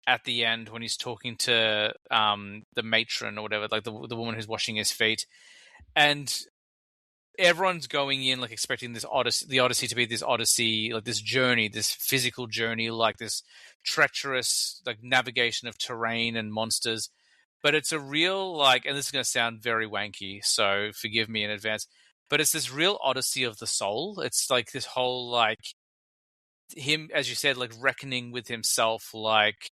at the end when he's talking to the matron or whatever, like the woman who's washing his feet, and everyone's going in like expecting the Odyssey to be this Odyssey, like this journey, this physical journey, like this treacherous like navigation of terrain and monsters. but it's a real like, and this is going to sound very wanky, so forgive me in advance. But it's this real odyssey of the soul. It's like this whole like him, as you said, like reckoning with himself, like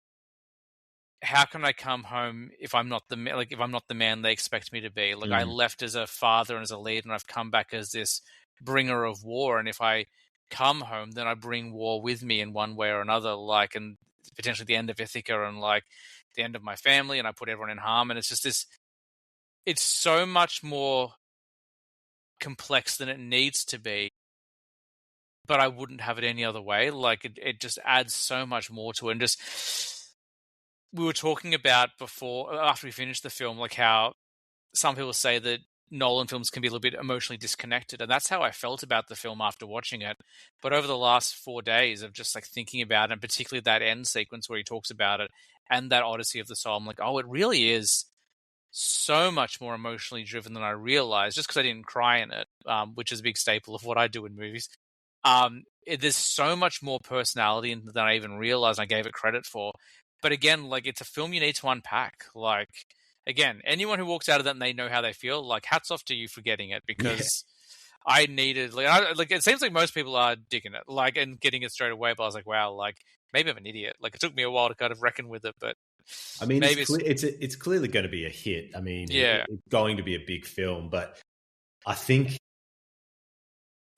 how can I come home if I'm not if I'm not the man they expect me to be? Like I left as a father and as a leader, and I've come back as this bringer of war. And if I come home, then I bring war with me in one way or another. Like, and potentially the end of Ithaca and like the end of my family, and I put everyone in harm. And it's just this. It's so much more complex than it needs to be. But I wouldn't have it any other way. Like it just adds so much more to it. And just we were talking about before, after we finished the film, like how some people say that Nolan films can be a little bit emotionally disconnected. And that's how I felt about the film after watching it. But over the last 4 days of just like thinking about it, and particularly that end sequence where he talks about it and that Odyssey of the Soul, I'm like, oh, it really is so much more emotionally driven than I realized, just because I didn't cry in it, which is a big staple of what I do in movies. There's so much more personality in than I even realized I gave it credit for. But again, like it's a film you need to unpack. Like again, anyone who walks out of that and they know how they feel, like hats off to you for getting it, because I needed like it seems like most people are digging it, like and getting it straight away. But I was like, wow, like maybe I'm an idiot. Like it took me a while to kind of reckon with it, but I mean, maybe it's clearly going to be a hit. I mean, yeah, it's going to be a big film, but I think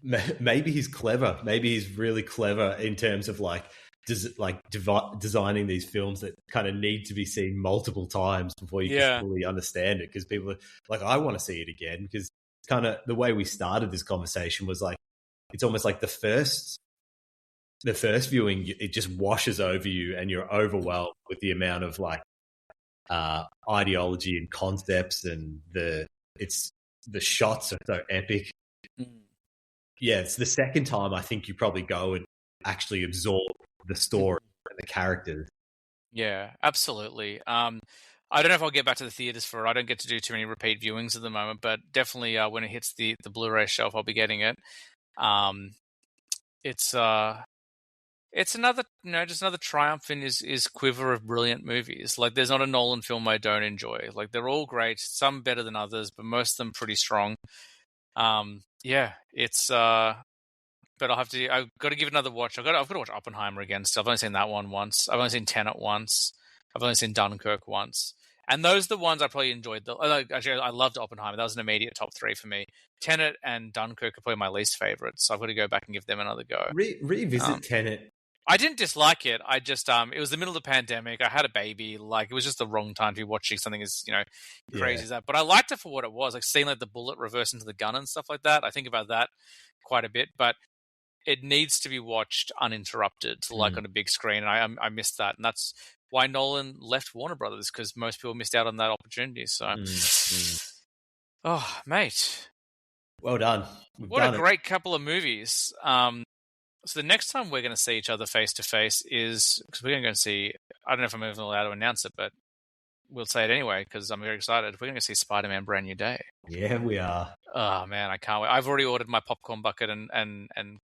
maybe he's clever. Maybe he's really clever in terms of like designing these films that kind of need to be seen multiple times before you can fully understand it. Because people are like, I want to see it again, because kind of the way we started this conversation was like, it's almost like the first viewing, it just washes over you and you're overwhelmed with the amount of like ideology and concepts, and the shots are so epic. Yeah, it's the second time I think you probably go and actually absorb the story and the characters. Yeah, absolutely. I don't know if I'll get back to the theaters for it. I don't get to do too many repeat viewings at the moment, but definitely when it hits the Blu-ray shelf, I'll be getting it. It's another, just another triumph in his quiver of brilliant movies. Like there's not a Nolan film I don't enjoy. Like they're all great, some better than others, but most of them pretty strong. Yeah, it's but I've got to give it another watch. I've got to watch Oppenheimer again. So I've only seen that one once. I've only seen Tenet once. I've only seen Dunkirk once. And those are the ones I probably enjoyed. Actually, I loved Oppenheimer. That was an immediate top 3 for me. Tenet and Dunkirk are probably my least favorites. So I've got to go back and give them another go. Revisit Tenet. I didn't dislike it. I just it was the middle of the pandemic. I had a baby. Like it was just the wrong time to be watching something as crazy as that. But I liked it for what it was. Like seeing like the bullet reverse into the gun and stuff like that. I think about that quite a bit. But it needs to be watched uninterrupted, like on a big screen. And I missed that, and that's why Nolan left Warner Brothers, because most people missed out on that opportunity. So, oh, mate, well done. What a great couple of movies. So the next time we're going to see each other face to face is, because we're going to go and see, I don't know if I'm even allowed to announce it, but we'll say it anyway because I'm very excited. We're going to see Spider-Man Brand New Day. Yeah, we are. Oh man, I can't wait. I've already ordered my popcorn bucket and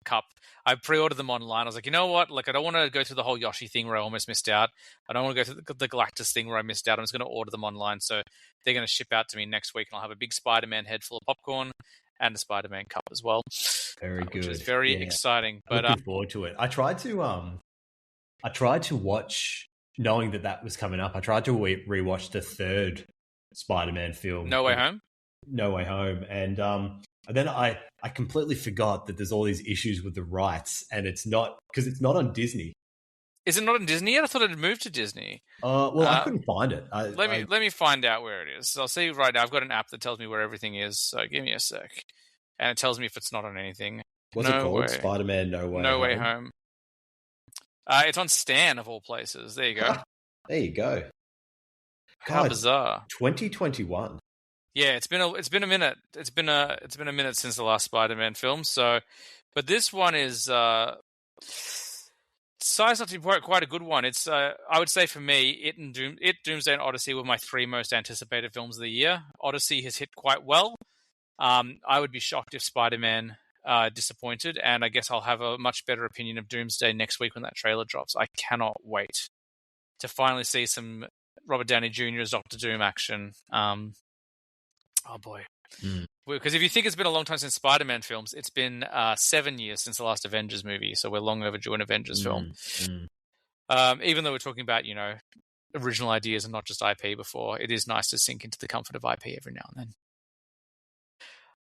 cup. I pre-ordered them online. I was like, you know what? Like, I don't want to go through the whole Yoshi thing where I almost missed out. I don't want to go through the Galactus thing where I missed out. I'm just going to order them online. So they're going to ship out to me next week, and I'll have a big Spider-Man head full of popcorn and a Spider-Man cup as well. Very good. Which is very exciting. But looking forward to it. I tried to watch, knowing that was coming up. I tried to rewatch the third Spider-Man film, No Way Home. No Way Home, and then I completely forgot that there's all these issues with the rights, and it's not on Disney. Is it not on Disney yet? I thought it had moved to Disney. I couldn't find it. Let me find out where it is. So I'll see right now. I've got an app that tells me where everything is. So give me a sec, and it tells me if it's not on anything. What's it called? Spider-Man No Way Home. It's on Stan of all places. There you go. There you go. How bizarre. 2021. Yeah, it's been a minute. It's been a minute since the last Spider-Man film. So, but this one is sized up to be quite a good one. It's I would say for me, Doomsday and Odyssey were my 3 most anticipated films of the year. Odyssey has hit quite well. I would be shocked if Spider-Man disappointed, and I guess I'll have a much better opinion of Doomsday next week when that trailer drops. I cannot wait to finally see some Robert Downey Jr. as Doctor Doom action. Oh boy. Mm. Because if you think it's been a long time since Spider-Man films, it's been 7 years since the last Avengers movie, so we're long overdue an Avengers film. Even though we're talking about, original ideas and not just IP before, it is nice to sink into the comfort of IP every now and then.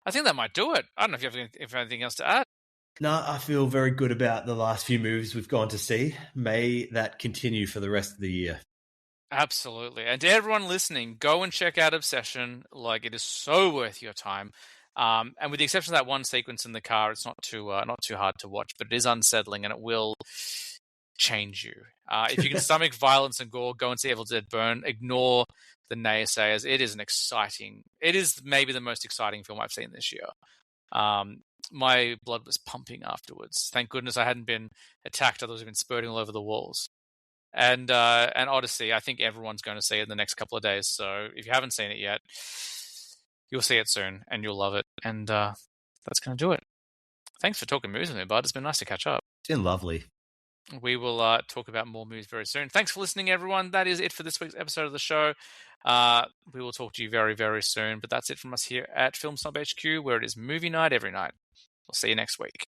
I think that might do it. I don't know if you have anything else to add. No, I feel very good about the last few movies we've gone to see. May that continue for the rest of the year. Absolutely. And to everyone listening, go and check out Obsession. Like, it is so worth your time. And with the exception of that one sequence in the car, it's not too hard to watch, but it is unsettling and it will change you. If you can stomach violence and gore, go and see Evil Dead Burn. Ignore the naysayers. It is maybe the most exciting film I've seen this year. My blood was pumping afterwards. Thank goodness I hadn't been attacked. Others have been spurting all over the walls. And Odyssey, I think everyone's going to see it in the next couple of days. So if you haven't seen it yet, you'll see it soon and you'll love it. And that's going to do it. Thanks for talking movies with me, bud. It's been nice to catch up. It's been lovely. We will talk about more movies very soon. Thanks for listening, everyone. That is it for this week's episode of the show. We will talk to you very, very soon. But that's it from us here at Film Snob HQ, where it is movie night every night. We'll see you next week.